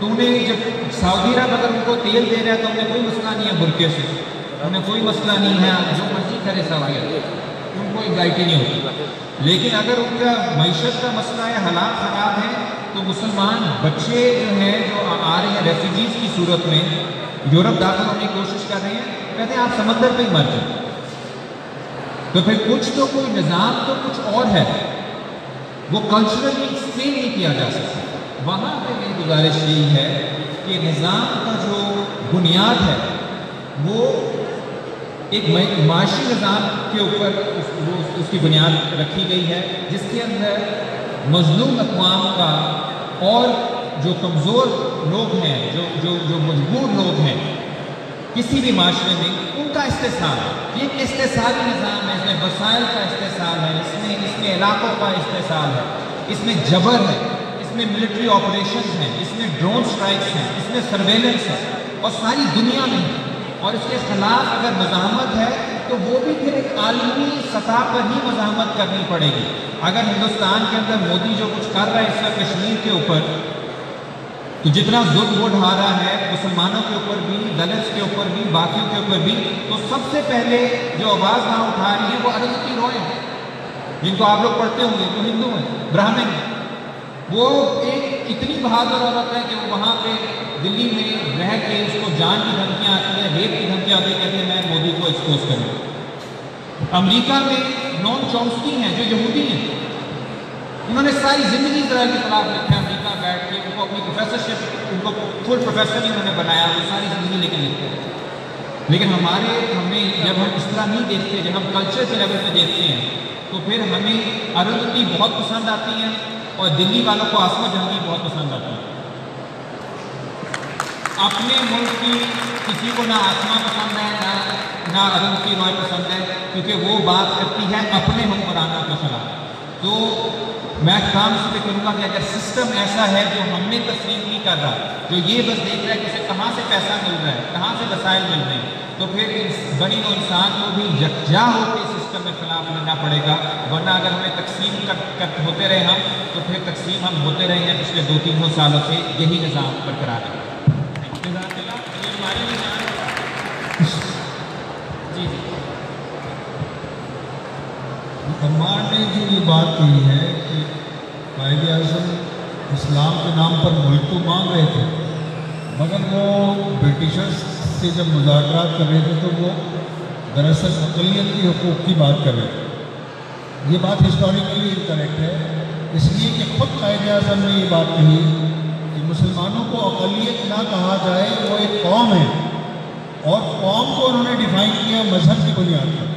D: تو انہیں جب سعودی عرب اگر ان کو تیل دے رہا ہے تو انہیں کوئی مسئلہ نہیں ہے برقعے سے، انہیں کوئی مسئلہ نہیں ہے، جو مرضی کرے سعودی عرب، ان کو انگزائٹی نہیں ہوتی. لیکن اگر ان کا معیشت کا مسئلہ ہے، حالات خراب ہیں، تو مسلمان بچے جو ہیں جو آ رہے ہیں ریفیوجیز کی صورت میں یورپ داخل ہونے کی کوشش کر رہے ہیں، کہتے ہیں آپ سمندر پہ ہی مر جائیں. تو پھر کچھ تو کوئی نظام تو کچھ اور ہے، وہ کلچرلی ایکسپلین نہیں کیا جا سکتا. وہاں پہ میری گزارش یہی ہے کہ نظام کا جو بنیاد ہے وہ ایک معاشی نظام کے اوپر اس کی بنیاد رکھی گئی ہے، جس کے اندر مظلوم اقوام کا اور جو کمزور لوگ ہیں، جو مجبور لوگ ہیں کسی بھی معاشرے میں، ان کا استحصال ہے. یہ ایک استحصالی نظام ہے، اس میں وسائل کا استحصال ہے، اس میں علاقوں کا استحصال ہے، اس میں جبر ہے، اس میں ملٹری آپریشنز ہیں، اس میں ڈرون سٹرائکس ہیں، اس میں سرویلنس ہے، اور ساری دنیا میں ہے. اور اس کے خلاف اگر مزاحمت ہے تو وہ بھی پھر ایک عالمی سطح پر ہی مزاحمت کرنی پڑے گی. اگر ہندوستان کے اندر مودی جو کچھ کر رہا ہے اس وقت کشمیر کے اوپر، تو جتنا ظلم وہ ڈھا رہا ہے مسلمانوں کے اوپر بھی، دلتس کے اوپر بھی، باقیوں کے اوپر بھی، تو سب سے پہلے جو آواز وہاں اٹھا رہی ہے وہ اروندھتی رائے ہیں، جن کو آپ لوگ پڑھتے ہوں گے، جو ہندو ہیں، براہمن ہیں. وہ ایک اتنی بہادر عورت ہے کہ وہ وہاں پہ دلی میں رہ کے اس کو جان کی دھمکیاں آتی ہیں، ریپ کی دھمکیاں آتی ہیں، کہتے ہیں میں مودی کو ایکسپوز کروں. امریکہ میں نون چومسکی ہیں جو یہودی ہیں، انہوں نے ساری زندگی اسرائیل کے خلاف لکھا ہے. امریکہ بیٹھ کے ان کو اپنی پروفیسرشپ، ان کو فل پروفیسر ہی انہوں نے بنایا، وہ ساری زندگی لے کے لکھتے ہیں. لیکن ہمیں جب ہم اس طرح نہیں دیکھتے، جب ہم کلچر کے لیول پہ دیکھتے ہیں، تو پھر ہمیں اروندھتی بہت پسند آتی ہیں اور دلی والوں کو عاصمہ جہانگیر بہت پسند آتی ہے. اپنے ملک کی کسی کو نہ عاصمہ پسند ہے نہ اروندھتی رائے پسند ہے، کیونکہ وہ بات کرتی ہے اپنے حکمرانوں کے خلاف. تو میں کام اس پہ کروں گا کہ اگر سسٹم ایسا ہے جو ہم نے تسلیم نہیں کر رہا، جو یہ بس دیکھ رہا ہے کہ اسے کہاں سے پیسہ مل رہا ہے، کہاں سے وسائل مل رہے ہیں، تو پھر بنی و انسان کو بھی یکجا ہو کے سسٹم کے خلاف لڑنا پڑے گا. ورنہ اگر ہمیں تقسیم ہوتے رہے ہم، تو پھر تقسیم ہم ہوتے رہے ہیں پچھلے 200-300 سالوں سے یہی نظام برقرار ہے.
B: جی
C: عمار نے جو یہ بات کہی ہے کہ قائد اعظم اسلام کے نام پر ملک تو مانگ رہے تھے، مگر وہ برٹشرز سے جب مذاکرات کر رہے تھے تو وہ دراصل اقلیت کے حقوق کی بات کر رہے تھے. یہ بات ہسٹوریکلی انکریکٹ ہے، اس لیے کہ خود قائد اعظم نے یہ بات کہی کہ مسلمانوں کو اقلیت نہ کہا جائے، وہ ایک قوم ہے، اور قوم کو انہوں نے ڈیفائن کیا مذہب کی بنیاد پر.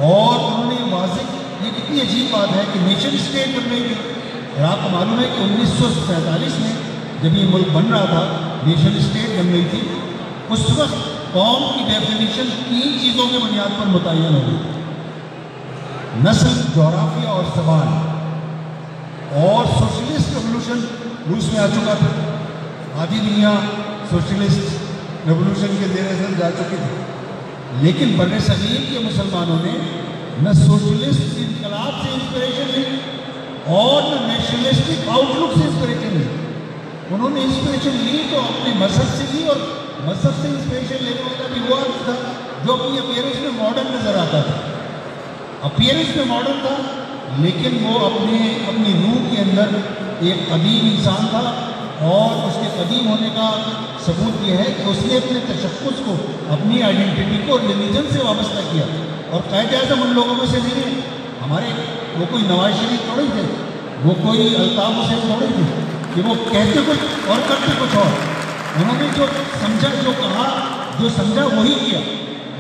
C: اور انہوں نے واضح، یہ کتنی عجیب بات ہے کہ نیشن اسٹیٹ بن رہی تھی. اور آپ کو معلوم ہے کہ 1947 میں جب یہ ملک بن رہا تھا، نیشن اسٹیٹ بن رہی تھی، اس وقت قوم کی ڈیفینیشن 3 چیزوں کے بنیاد پر متعین ہو گئی: نسل، جغرافیہ اور زبان. اور سوشلسٹ ریولوشن روس میں آ چکا تھا، آدھی دنیا سوشلسٹ ریولوشن کے زیر اثر جا چکی تھی. لیکن بر صغیر کے مسلمانوں نے نہ سوشلسٹ انقلاب سے انسپریشن لی اور نہ نیشنلسٹک آؤٹ لک سے انسپریشن لی. انہوں نے انسپریشن لی تو اپنے مذہب سے لی، اور مذہب سے انسپریشن لینے والا بھی وہ آدمی تھا جو اپنی اپیئرنس میں ماڈرن نظر آتا تھا. اپیئرنس میں ماڈرن تھا، لیکن وہ اپنی روح کے اندر ایک قدیم انسان تھا. اور اس کے قدیم ہونے کا ثبوت یہ ہے کہ اس نے اپنے تشخص کو، اپنی آئیڈینٹی کو ریلیجن سے وابستہ کیا. اور قائد اعظم ان لوگوں میں سے نہیں ہے. ہمارے وہ کوئی نواز شریف تھوڑی تھے، وہ کوئی الطاف حسین تھوڑی تھے کہ وہ کہتے کچھ اور کرتے کچھ اور. انہوں نے جو سمجھا، جو کہا، جو سمجھا وہی کیا.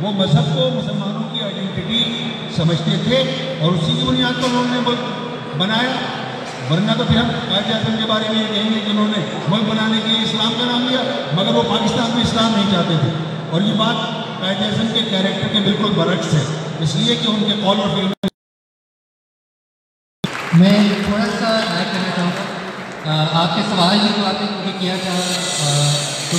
C: وہ مذہب کو مسلمانوں کی آئیڈینٹی سمجھتے تھے اور اسی کی بنیاد پر انہوں نے ملک بنایا. ورنہ تو پھر ہم قائد اعظم کے بارے میں یہ کہیں گے کہ انہوں نے ملک بنانے کے لیے اسلام کا نام لیا، مگر وہ پاکستان میں اسلام نہیں چاہتے تھے. اور یہ بات قائد اعظم کے کیریکٹر کے بالکل برعکس ہے، اس لیے کہ ان کے قول اور فعل
E: میں تھوڑا سا ایڈ کرنا چاہوں گا. آپ کے سوال ہی جو آپ نے مجھے کیا تھا، تو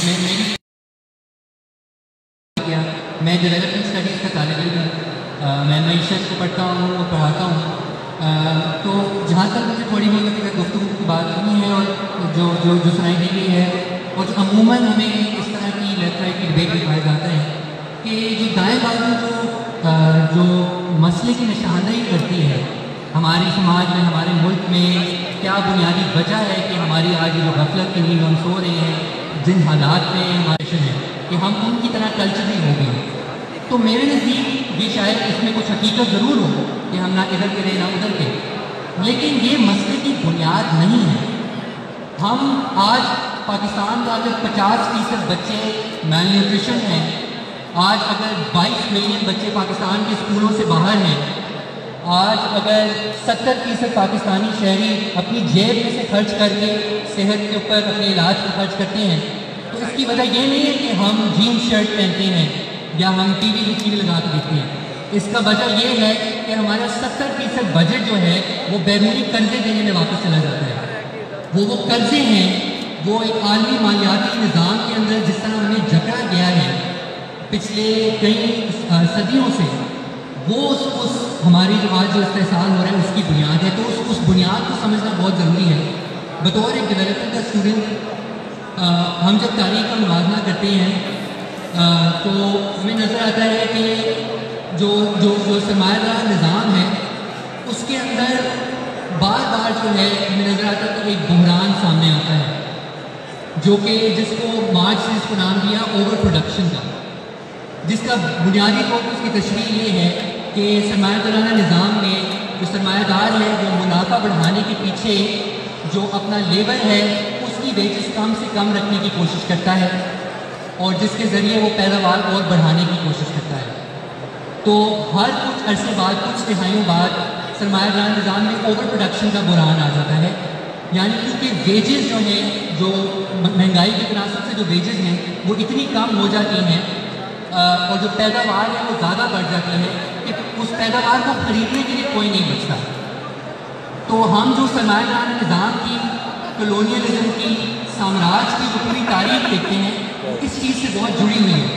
E: میں ڈیولپمنٹ اسٹڈیز کا طالب علم ہوں. میں معیشت کو پڑھتا ہوں اور پڑھاتا ہوں. تو جہاں تک مجھے تھوڑی بہت گفتگو کی بات کرنی ہے اور جو سنائی دی گئی ہے اور جو عموماً ہمیں اس طرح کی لیکچر کی ڈبیٹ دکھایا جاتا ہے کہ جو دائیں بازو جو مسئلے کی نشاندہی کرتی ہے ہمارے سماج میں ہمارے ملک میں کیا بنیادی وجہ ہے کہ ہماری آج جو غفلت کی نیند ہم سو رہے ہیں جن حالات میں ہمارے ہیں کہ ہم ان کی طرح کلچرلی ہو گئے ہیں. تو میرے نزدیک یہ شاید اس میں کچھ حقیقت ضرور ہو کہ ہم نہ ادھر کے رہے نہ ادھر کے, لیکن یہ مسئلے کی بنیاد نہیں ہے. ہم آج پاکستان کا اگر 50% بچے میل نیوٹریشن ہیں, آج اگر 22 ملین بچے پاکستان کے اسکولوں سے باہر ہیں, آج اگر 70% پاکستانی شہری اپنی جیب میں سے خرچ کر کے صحت کے اوپر اپنے علاج کو خرچ کرتے ہیں, تو اس کی وجہ یہ نہیں ہے کہ ہم جین شرٹ پہنتے ہیں یا ہم ٹی وی لگا کے دیکھتے ہیں. اس کا وجہ یہ ہے کہ ہمارا 70% بجٹ جو ہے وہ بیرونی قرضے دینے میں واپس چلا جاتا ہے. وہ قرضے ہیں, وہ ایک عالمی مالیاتی نظام کے اندر جس طرح ہمیں جکڑا گیا ہے پچھلے کئی صدیوں سے, وہ اس ہماری جو آج جو استحصال ہو رہا ہے اس کی بنیاد ہے. تو اس بنیاد کو سمجھنا بہت ضروری ہے. بطور ایک ڈیولپمنٹ کا اسٹوڈنٹ ہم جب تاریخ کا موازنہ کرتے ہیں تو ہمیں نظر آتا ہے کہ جو سرمایہ دار نظام ہے اس کے اندر بار بار جو ہے ہمیں نظر آتا ہے کہ ایک بحران سامنے آتا ہے, جو کہ جس کو مارکس نے اس کو نام دیا اوور پروڈکشن کا, جس کا بنیادی طور پر اس کی تشریح یہ ہے کہ سرمایہ دارانہ نظام میں جو سرمایہ دار ہے وہ منافع بڑھانے کے پیچھے جو اپنا لیبر ہے اس کی ویجز کم سے کم رکھنے کی کوشش کرتا ہے اور جس کے ذریعے وہ پیداوار اور بڑھانے کی کوشش کرتا ہے. تو ہر کچھ عرصے بعد کچھ دہائیوں بعد سرمایہ دار نظام میں اوور پروڈکشن کا بحران آ جاتا ہے. یعنی کیونکہ ویجز جو ہیں, جو مہنگائی کی تناسب سے جو ویجز ہیں وہ اتنی کم ہو جاتی ہیں اور جو پیداوار ہے وہ زیادہ بڑھ جاتی ہے کہ اس پیداوار کو خریدنے کے لیے کوئی نہیں بچتا. تو ہم جو سرمایہ دار نظام کی, کلونیلزم کی, سامراج کی جو پوری تاریخ دیکھتے ہیں وہ اس چیز سے بہت جڑی ہوئی ہے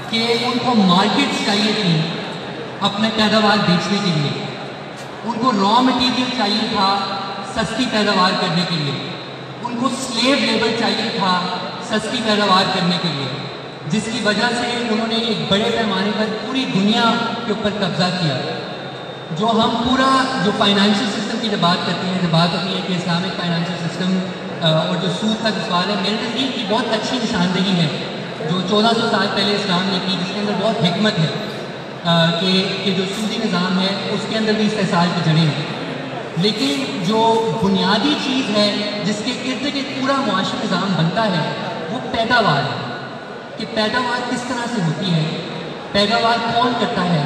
E: کہ ان کو مارکیٹس چاہیے تھیں اپنے پیداوار بیچنے کے لیے, ان کو را مٹیریل چاہیے تھا سستی پیداوار کرنے کے لیے, ان کو سلیو لیبر چاہیے تھا سستی پیداوار کرنے کے لیے, جس کی وجہ سے انہوں نے ایک بڑے پیمانے پر پوری دنیا کے اوپر قبضہ کیا. جو ہم پورا جو فائنینشیل سسٹم کی جب بات کرتے ہیں, جب بات ہوتی ہے کہ اسلامک فائنینشیل سسٹم اور جو سود کا سوال ہے, میرے نزدیک کی بہت اچھی نشاندہی ہے جو 1400 سال پہلے اسلام نے کی, جس کے اندر بہت حکمت ہے کہ جو سودی نظام ہے اس کے اندر بھی استحصال کی جڑیں ہیں. لیکن جو بنیادی چیز ہے جس کے ارد گرد پورا معاشی نظام بنتا ہے وہ پیداوار ہے, کہ پیداوار کس طرح سے ہوتی ہے, پیداوار کون کرتا ہے,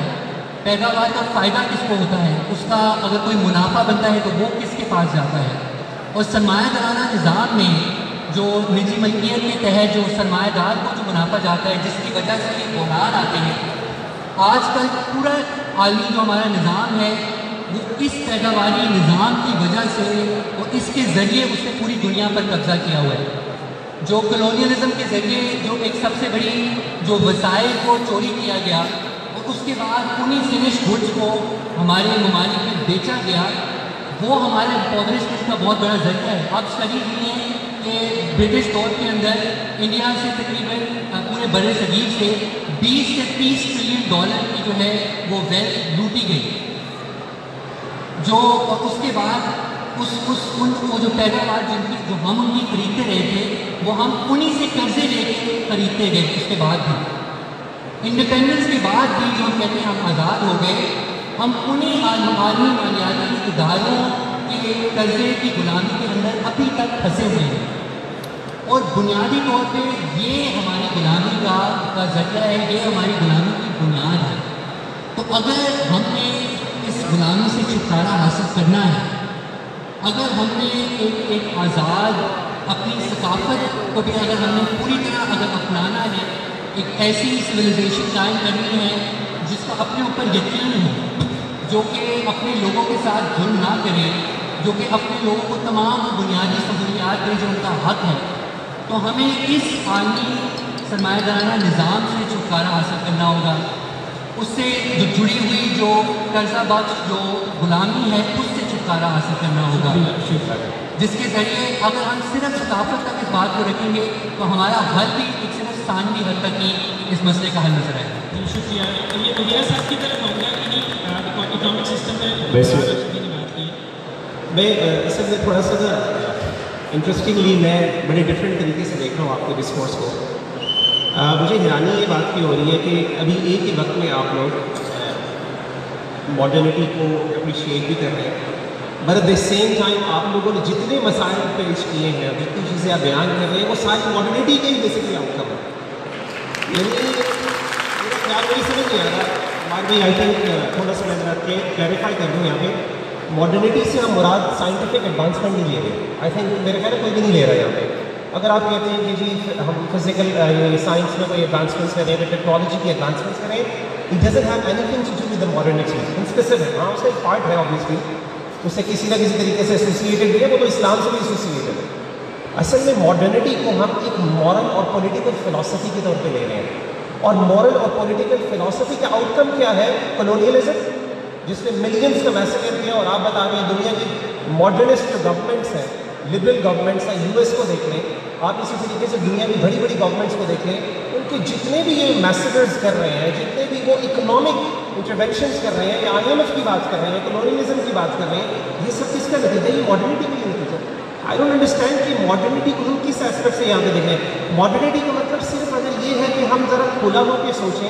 E: پیداوار کا فائدہ کس کو ہوتا ہے, اس کا اگر کوئی منافع بنتا ہے تو وہ کس کے پاس جاتا ہے. اور سرمایہ دارانہ نظام میں جو نجی ملکیت کے تحت جو سرمایہ دار کو جو منافع جاتا ہے, جس کی وجہ سے یہ بحران آتے ہیں, آج کل پورا عالمی جو ہمارا نظام ہے وہ اس پیداواری نظام کی وجہ سے اور اس کے ذریعے اس نے پوری دنیا پر قبضہ کیا ہوا ہے. جو کلونیلزم کے ذریعے جو ایک سب سے بڑی جو وسائل کو چوری کیا گیا اور اس کے بعد انہیں فنش گڈس کو ہمارے ممالک میں بیچا گیا, وہ ہمارے امپاورمنٹ کا بہت بڑا ذریعہ ہے. آپ اسٹڈی کیے ہیں کہ برٹش دور کے اندر انڈیا سے تقریباً پورے بر صغیر سے 20 سے 30 ٹریلین ڈالر کی جو ہے وہ ویلتھ لوٹی گئی, جو اس کے بعد ان کو جو پیداوار جو ہم ان کی خریدتے رہے تھے وہ ہم انہی سے قرضے لے کے خریدتے گئے. اس کے بعد بھی انڈیپینڈنس کے بعد بھی جو ہم کہتے ہیں ہم آزاد ہو گئے, ہم انہیں عالمی مالیاتی اداروں کے قرضے کی غلامی کے اندر ابھی تک پھنسے ہوئے ہیں. اور بنیادی طور پہ یہ ہماری غلامی کا ذریعہ ہے, یہ ہماری غلامی کی بنیاد ہے. تو اگر ہم نے اس غلامی سے چھٹکارا حاصل کرنا ہے, اگر ہم نے ایک آزاد اپنی ثقافت کو بھی اگر ہم نے پوری طرح اگر اپنانا ہے, ایک ایسی سویلائزیشن قائم کرنی ہے جس کا اپنے اوپر یقین ہو, جو کہ اپنے لوگوں کے ساتھ ظلم نہ کرے, جو کہ اپنے لوگوں کو تمام بنیادی سہولیات دے جو ان کا حق ہے, تو ہمیں اس عالمی سرمایہ دارانہ نظام سے چھٹکارا حاصل کرنا ہوگا. اس سے جو جڑی ہوئی جو قرضہ بخش جو غلامی ہے اس سے چھٹکارا حاصل کرنا ہوگا، جس کے ذریعے اگر ہم صرف ثقافت تک اس بات کو رکھیں گے تو ہمارا حل بھی ایک صرف ثانوی حد تک ہی اس مسئلے کا حل نظر آئے گا۔
B: شکریہ۔ یہ وغیرہ صاحب کی طرف آؤں گا کہ اکنامک سسٹم میں
F: میں اصل میں تھوڑا سا نا انٹرسٹنگلی میں بڑے ڈفرینٹ طریقے سے دیکھ رہا ہوں آپ کے ڈسکورس کو۔ مجھے حیرانی یہ بات کی ہو رہی ہے کہ ابھی ایک ہی وقت میں آپ لوگ ماڈرنٹی کو اپریشیٹ بھی کر رہے ہیں، but at the same time آپ لوگوں نے جتنے مسائل پیش کیے ہیں، جتنی چیزیں آپ بیان کر رہے ہیں، وہ ساری ماڈرنٹی کے ہی بیسکلی آؤٹ کم ہے۔ یعنی میرا خیال وہی سمجھ نہیں آ رہا ہمارے بھائی، آئی تھنک تھوڑا سا میں ذرا کلیریفائی کر دوں یہاں پہ، ماڈرنٹی سے ہم مراد سائنٹیفک ایڈوانسمنٹ نہیں لے رہے۔ آئی تھنک میرے خیال ہے کوئی بھی نہیں لے رہا یہاں پہ۔ اگر آپ کہتے ہیں کہ جی ہم فزیکل سائنس میں کوئی ایڈوانسمنٹس کریں، ٹیکنالوجی کی ایڈوانسمنٹس کریں، it doesn't have anything to do with the modernity, specific ہاں اس کا ایک پارٹ ہے آبویسلی، اس سے کسی نہ کسی طریقے سے ایسوسیٹیڈ بھی ہے، وہ تو اسلام سے بھی ایسوسیٹیڈ ہے۔ اصل میں ماڈرنٹی کو ہم ایک مورل اور پولیٹیکل فلاسفی کے طور پہ لے رہے ہیں، اور مورل اور پولیٹیکل فلاسفی کا آؤٹ کم کیا ہے؟ کولونیلزم، جس نے ملینز کا میسیکر کیا، اور آپ بتا رہے ہیں دنیا کی ماڈرنسٹ جو گورنمنٹس ہیں، لبرل گورنمنٹس ہیں، یو ایس کو دیکھ لیں آپ، اسی طریقے سے دنیا کی بڑی بڑی گورنمنٹس کو دیکھ لیں، ان کے جتنے بھی یہ میسیکرز کر رہے ہیں، جتنے بھی وہ اکنامک انٹرونشنس کر رہے ہیں، یا IMF کی بات کر رہے ہیں، کولونیلزم کی بات کر رہے ہیں، یہ سب کس کا نتیجہ؟ یہ ماڈرنٹی کا نتیجہ۔ آئی ڈونٹ انڈرسٹینڈ کہ ماڈرنٹی کو ہم کس ایسپیکٹ سے یہاں پہ دیکھیں۔ ماڈرنٹی کا مطلب صرف اگر یہ ہے کہ ہم ذرا کھلا ہو کے سوچیں،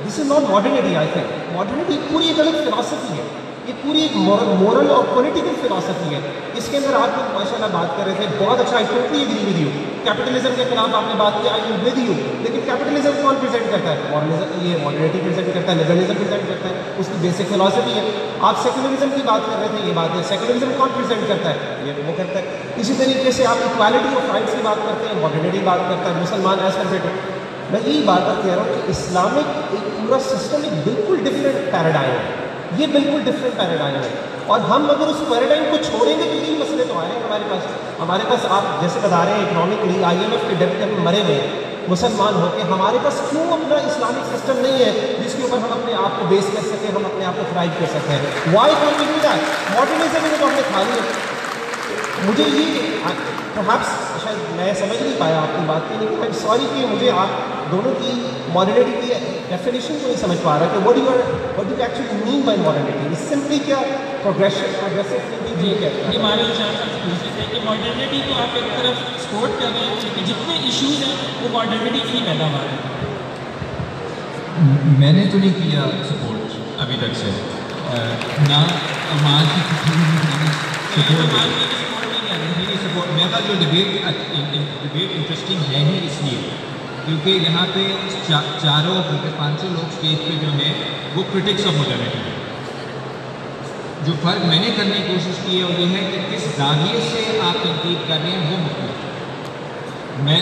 F: this is not modernity. I think modernity پوری ایک الگ فلاسفی ہے، یہ پوری ایک مورل اور پولیٹیکل فلاسفی ہے۔ اس کے اندر آپ لوگ ماشاء اللہ بات کر رہے تھے، بہت اچھا، I totally agree with you. Capitalism کے خلاف آپ نے بات کی، آئی ایم ود یو، لیکن کیپٹلزم کون پریزنٹ کرتا ہے؟ ماڈرنزم، یہ ماڈرنٹی پریزنٹ کرتا ہے، لبرلزم پریزنٹ کرتا ہے، اس کی بیسک فلاسفی ہے۔ آپ سیکولرزم کی بات کر رہے تھے، یہ بات ہے، سیکولرزم کون پریزنٹ کرتا ہے؟ یہ وہ کرتا ہے۔ اسی طریقے سے آپ ایکوالٹی آف رائٹس کی بات کرتے ہیں، ماڈرنٹی بات کرتا ہے، مسلمان ایز کمپیئر ٹو۔ میں یہی بات کہہ رہا ہوں کہ اسلامک ایک پورا سسٹم ایک بالکل ڈفرینٹ پیراڈائم ہے، یہ بالکل ڈفرینٹ پیراڈائم ہے، اور ہم اگر اس پیراڈائم کو چھوڑیں گے تو یہی مسئلے تو آئے ہیں ہمارے پاس آپ جیسے بتا رہے ہیں اکنامکلی IMF کے ڈیٹ میں مرے ہوئے مسلمان ہو کے، ہمارے پاس کیوں اپنا اسلامک سسٹم نہیں ہے جس کے اوپر ہم اپنے آپ کو بیس کر سکیں، ہم اپنے آپ کو تھرائیو کر سکتے ہیں؟ Why can we do that? Modernism میں تو ہم نے کھا لیا۔ مجھے یہ پرہیپس شاید میں سمجھ نہیں پایا آپ کی بات کی، لیکن آئی ایم سوری کہ مجھے آپ دونوں کی ماڈرنٹی کی ڈیفینیشن کو نہیں سمجھ پا رہا کہ what do you actually mean by modernity؟ اس سمپلی کیا پروگریسو تھنکنگ یہ کہتا ہے؟
B: یہ معلوم صاحب سے پوچھتے تھے کہ ماڈرنٹی کو آپ ایک طرف سپورٹ کر رہے ہیں کہ جتنے ایشوز ہیں وہ ماڈرنٹی کی پیداوار ہے۔
D: میں نے تو نہیں کیا سپورٹ ابھی تک سے، نہ عوام کی سپورٹ۔ میرا جو ڈبیٹ انٹرسٹنگ ہے ہی اس لیے کیونکہ یہاں پہ چاروں پانچوں لوگ اسٹیج پہ جو ہیں وہ کرٹکس آف ماڈرنٹی ہیں۔ جو فرق میں نے کرنے کی کوشش کی ہے وہ یہ ہے کہ کس زاویے سے آپ تنقید کر رہے ہیں وہ مختلف۔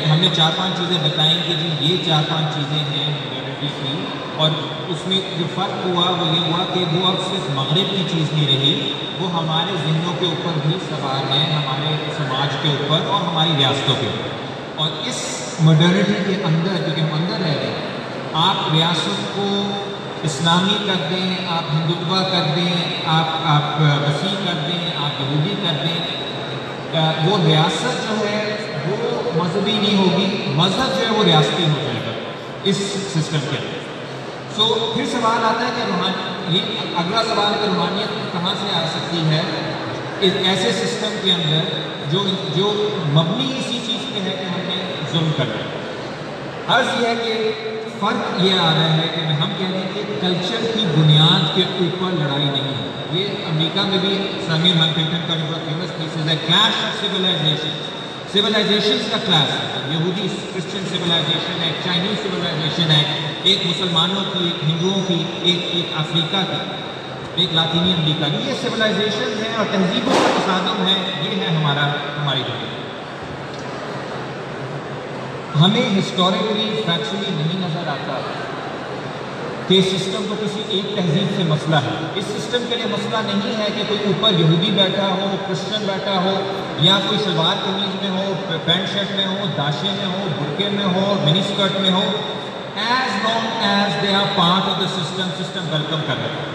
D: ہم نے 4-5 چیزیں بتائیں کہ جی یہ 4-5 چیزیں ہیں ماڈرنٹی کی، اور اس میں جو فرق ہوا وہ یہ ہوا کہ وہ اب صرف مغرب کی چیز نہیں رہی، وہ ہمارے ذہنوں کے اوپر بھی سوار ہے، ہمارے سماج کے اوپر اور ہماری ریاستوں کے اوپر۔ اور اس ماڈرنٹی کے اندر کیونکہ ہم اندر رہ رہے ہیں، آپ ریاست کو اسلامی کر دیں، آپ ہندوتوا کر دیں، آپ مسیح کر دیں، آپ یہودی کر دیں، وہ ریاست جو ہے وہ مذہبی نہیں ہوگی، مذہب جو ہے وہ ریاستی ہو جائے گا اس سسٹم کے اندر۔ سو پھر سوال آتا ہے کہ یہ اگلا سوال ہے کہ روحانیت کہاں سے آ سکتی ہے ایسے سسٹم کے اندر جو مبنی اسی چیز پہ ہے کہ ہم نے ظلم کرنا ہے۔ عرض یہ ہے کہ فرق یہ آ رہا ہے کہ ہم کہہ رہے ہیں کہ کلچر کی بنیاد کے اوپر لڑائی نہیں ہے۔ یہ امریکہ میں بھی سیمیول ہنٹنگٹن کا جو بہت فیمس تھیسس ہے، کلیش آف سیولائزیشنز کا کلاس ہے۔ یہودی کرسچن سیولائزیشن ہے، چائنیز سیولائزیشن ہے، ایک مسلمانوں کی، ایک ہندوؤں کی، ایک افریقہ کی، ایک لاطینی امریکہ کی۔ یہ سیولائزیشن ہے اور تہذیبوں کا تصادم ہے، یہ ہے ہماری دنیا۔ ہمیں ہسٹوریکلی فیکچولی نہیں نظر آتا کہ سسٹم کو کسی ایک تہذیب سے مسئلہ ہے۔ اس سسٹم کے لیے مسئلہ نہیں ہے کہ کوئی اوپر یہودی بیٹھا ہو، کرسچن بیٹھا ہو، یا کوئی شلوار قمیض میں ہو، پینٹ شرٹ میں ہو، داشے میں ہو، برقعے میں ہو، منی اسکرٹ میں ہو۔ as long as they are part of the system welcome کر رہے ہیں.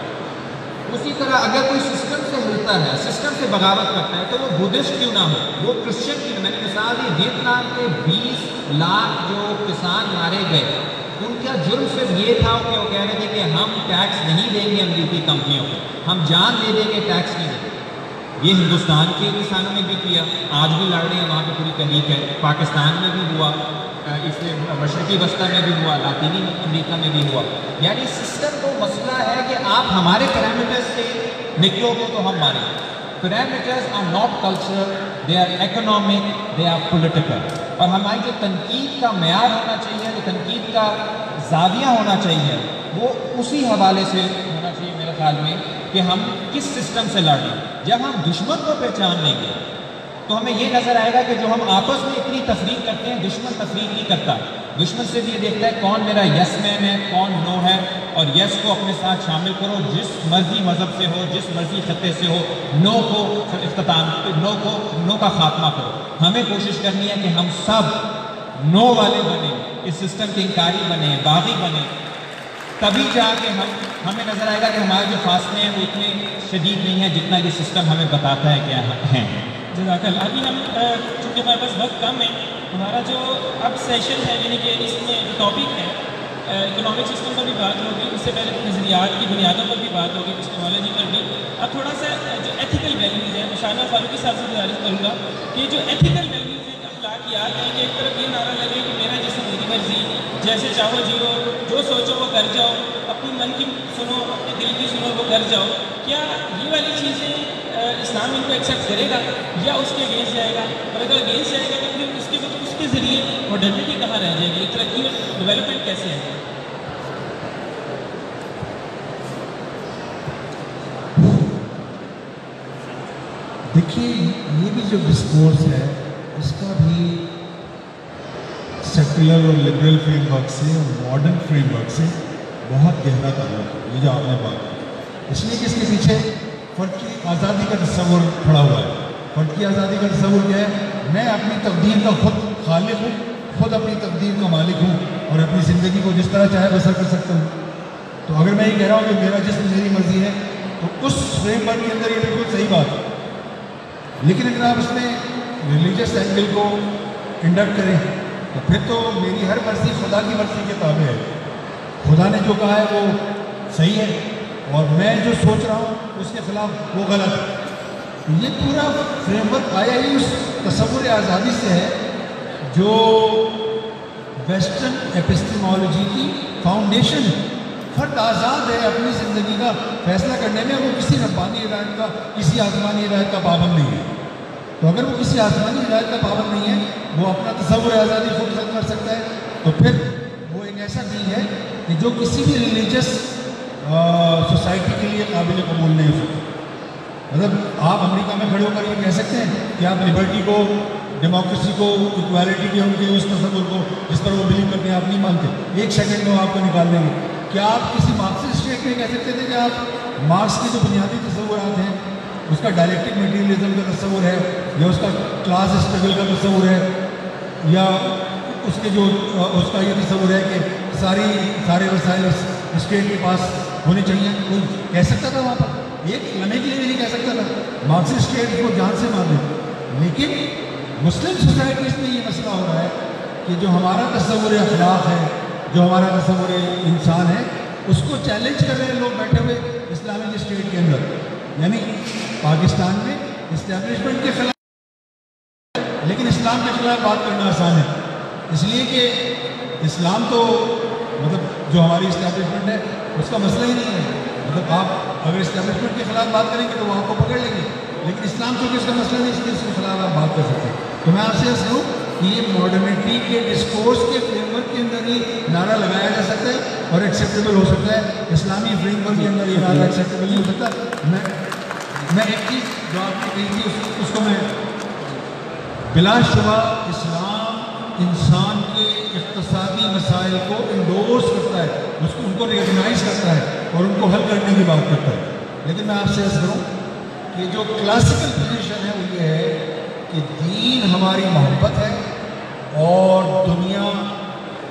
D: اسی طرح اگر کوئی سسٹم سے ہلتا ہے, سسٹم سے بغاوت کرتا ہے, تو وہ بدھسٹ کیوں نہ ہو, وہ کرسچن کیوں نہ. میں نے مثال دی, ویتنام کے 20 لاکھ جو کسان مارے گئے, ان کا جرم صرف یہ تھا کہ وہ کہہ رہے تھے کہ ہم ٹیکس نہیں دیں گے امریکی کمپنیوں کو, ہم جان دے دیں گے, ٹیکس نہیں دیں گے. یہ ہندوستان کے کسانوں نے بھی کیا, آج بھی لڑ رہے ہیں, وہاں پہ پوری تحریک ہے. پاکستان میں بھی ہوا, اس میں مشرقی وسطی میں بھی ہوا, لاطینی امریکہ میں بھی ہوا. یعنی سسٹم کو مسئلہ ہے کہ آپ ہمارے پیرامیٹرز سے نکلو گے تو ہم مانیں گے. Parameters are not culture, they are economic, they are political. اور ہماری جو تنقید کا معیار ہونا چاہیے, جو تنقید کا زاویہ ہونا چاہیے, وہ اسی حوالے سے ہونا چاہیے میرے خیال میں کہ ہم کس سسٹم سے لڑ رہے ہیں. جب ہم دشمن کو پہچان لیں گے تو ہمیں یہ نظر آئے گا کہ جو ہم آپس میں اتنی تفریق کرتے ہیں, دشمن تفریق نہیں کرتا. دشمن سے بھی یہ دیکھتا ہے کون میرا یس مین ہے, کون نو ہے, اور یس کو اپنے ساتھ شامل کرو, جس مرضی مذہب سے ہو, جس مرضی خطے سے ہو. نو کو اختتام, نو کا خاتمہ کرو. ہمیں کوشش کرنی ہے کہ ہم سب نو والے بنیں, اس سسٹم کے انکاری بنیں, باغی بنیں. تبھی جا کے ہمیں نظر آئے گا کہ ہمارے جو فاصلے ہیں وہ اتنے شدید نہیں ہیں جتنا یہ سسٹم ہمیں بتاتا ہے کہ ہیں.
B: جزاک اللہ. ابھی ہم چونکہ ہمارے پاس وقت کم ہے, ہمارا جو اب سیشن ہے, یعنی کہ اس میں جو ٹاپک ہے اکنامک سسٹم پر بھی بات ہوگی, اس سے پہلے نظریات کی بنیادوں پر بھی بات ہوگی, ٹیکنالوجی پر بھی. اب تھوڑا سا جو ایتھیکل ویلیوز ہیں, شاہنواز فاروقی صاحب سے گزارش کروں گا کہ جو ایتھیکل ویلیوز ہیں, اخلاقیات ہیں, کہ ایک طرف یہ نعرہ لگے کہ میرا جسم میری مرضی, جیسے چاہو جیو, جو سوچو وہ کر جاؤ, اپنی من کی سنو, اپنے دل کی سنو, وہ کر جاؤ. کیا یہ والی چیزیں اسلام ان کو ایکسیپٹ کرے گا یا اس کے اگینسٹ جائے گا؟ اور اگر اگینسٹ جائے گا تو پھر اس کے بعد اس کے ذریعے ماڈرنٹی کہاں رہ جائے گی, ترقی اور ڈیولپمنٹ کیسے ہے؟
C: دیکھیے, یہ بھی جو ڈسکورس ہے اس کا بھی سیکولر اور لبرل فریم ورک سے اور ماڈرن فریم ورک سے بہت گہرا تعلق ہے. یہ جو آپ نے بات کی, اس لیے کہ اس کے پیچھے فرد کی آزادی کا تصور کھڑا ہوا ہے. فرد کی آزادی کا تصور کیا ہے؟ میں اپنی تقدیر کا خود خالق ہوں, خود اپنی تقدیر کا مالک ہوں, اور اپنی زندگی کو جس طرح چاہے بسر کر سکتا ہوں. تو اگر میں یہ کہہ رہا ہوں کہ میرا جسم میری مرضی ہے, تو اس فریم ورک کے اندر یہ بالکل صحیح بات ہے. لیکن اگر آپ اس میں ریلیجس اینگل کو انڈکٹ کریں تو پھر تو میری ہر مرضی خدا کی مرضی کے تابع ہے. خدا نے جو کہا ہے وہ صحیح ہے, اور میں جو سوچ رہا ہوں اس کے خلاف وہ غلط ہے. یہ پورا فریم ورک آیا ہی اس تصور آزادی سے ہے جو ویسٹرن ایپسٹیمالوجی کی فاؤنڈیشن ہے. فرد آزاد ہے اپنی زندگی کا فیصلہ کرنے میں, وہ کسی ربانی ہدایت کا, کسی آسمانی ہدایت کا پابند نہیں ہے. تو اگر وہ کسی آسمانی ہدایت کا پابند نہیں ہے, وہ اپنا تصور آزادی خود ختم کر سکتا ہے, تو پھر وہ ایک ایسا دین ہے کہ جو کسی بھی ریلیجس سوسائٹی کے لیے قابل قبول نہیں ہو سکتا. مطلب آپ امریکہ میں کھڑے ہو کر یہ کہہ سکتے ہیں کہ آپ لبرٹی کو, ڈیموکریسی کو, ایکویلٹی کے ان کے اس تصور کو جس پر وہ بلیو کرتے ہیں آپ نہیں مانتے, ایک سیکنڈ میں آپ کو نکال دیں گے. کیا آپ کسی مارکسسٹ اسٹیٹ میں کہہ سکتے تھے کہ آپ مارکس کے جو بنیادی تصورات ہیں, اس کا ڈائلیکٹک میٹیریلزم کا تصور ہے, یا اس کا کلاس اسٹرگل کا تصور ہے, یا اس کے جو اس کا یہ تصور ہے کہ سارے وسائل اسٹیٹ کے پاس ہونے چاہیے, کوئی کہہ سکتا تھا وہاں پر؟ ایک لمحے کے لیے بھی نہیں کہہ سکتا تھا. مارکسسٹ اسٹیٹ کو جان سے مار دیں. لیکن مسلم سوسائٹیز میں یہ مسئلہ ہو رہا ہے کہ جو ہمارا تصور اخلاق ہے, جو ہمارا تصور انسان ہے, اس کو چیلنج کر رہے ہیں لوگ بیٹھے ہوئے اسلامک اسٹیٹ کے اندر. یعنی پاکستان میں اسٹیبلشمنٹ کے خلاف, لیکن اسلام کے خلاف بات کرنا آسان ہے, اس لیے کہ اسلام تو مطلب جو ہماری اسٹیبلشمنٹ ہے اس کا مسئلہ ہی نہیں ہے. مطلب آپ اگر اسٹیبلشمنٹ کے خلاف بات کریں گے تو وہ آپ کو پکڑ لیں گے, لیکن اسلام تو اس کا مسئلہ نہیں, اس لیے اس کے خلاف آپ بات کر سکتے ہیں. تو میں آپ سے عرض کروں کہ یہ ماڈرنٹی کے ڈسکورس کے فریم ورک کے اندر ہی نعرہ لگایا جا سکتا ہے اور ایکسیپٹیبل ہو سکتا ہے. اسلامی فریم ورک کے اندر یہ نعرہ ایکسیپٹیبل نہیں ہو سکتا. میں ایک چیز جو آپ نے کہی تھی اس کو میں بلا شبہ اسلام انسان کے اقتصادی مسائل کو انڈورس کرتا ہے, ان کو ریکگنائز کرتا ہے اور ان کو حل کرنے کی بات کرتا ہے. لیکن میں آپ سے عرض کروں کہ جو کلاسیکل پوزیشن ہے وہ یہ ہے کہ دین ہماری محبت ہے اور دنیا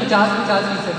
E: 50-50%।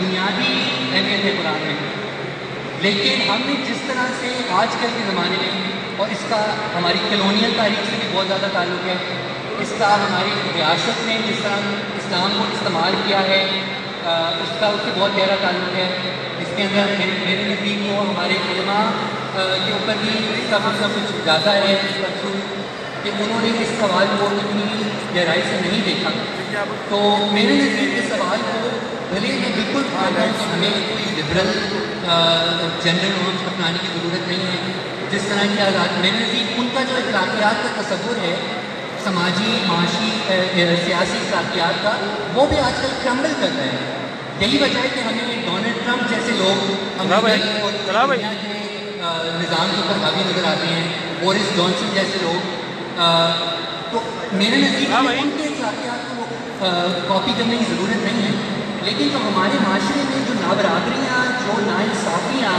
E: بنیادی اہمیت ہے قرآن میں، لیکن ہم نے جس طرح سے آج کل کے زمانے میں، اور اس کا ہماری کلونیل تاریخ سے بھی بہت زیادہ تعلق ہے، اس کا ہماری ریاست نے جس طرح اسلام کو استعمال کیا ہے اس کا اس سے بہت گہرا تعلق ہے. اس کے اندر میرے نزدیک کو ہمارے علماء کے اوپر بھی اس کا کچھ زیادہ ہے اس وقت کہ انہوں نے اس سوال کو اتنی گہرائی سے نہیں دیکھا. تو میرے نزدیک اس سوال کو بھلے میں بالکل مانتا ہوں کہ ہمیں کوئی لبرل جنرل نارمس اپنانے کی ضرورت نہیں ہے. جس طرح کی آزاد میرے نزدیک ان کا جو اخلاقیات کا تصور ہے سماجی معاشی سیاسی اخلاقیات کا، وہ بھی آج کل کرمبل کر رہے ہیں. یہی وجہ ہے کہ ہمیں ڈونلڈ ٹرمپ جیسے لوگ دنیا کے نظام کے اوپر حاوی نظر آتے ہیں، بورس جانسن جیسے لوگ. تو میرے نزدیک ان کے اخلاقیات کو کاپی کرنے کی ضرورت نہیں ہے، لیکن جو ہمارے معاشرے میں جو نابرابریاں، جو ناانصافیاں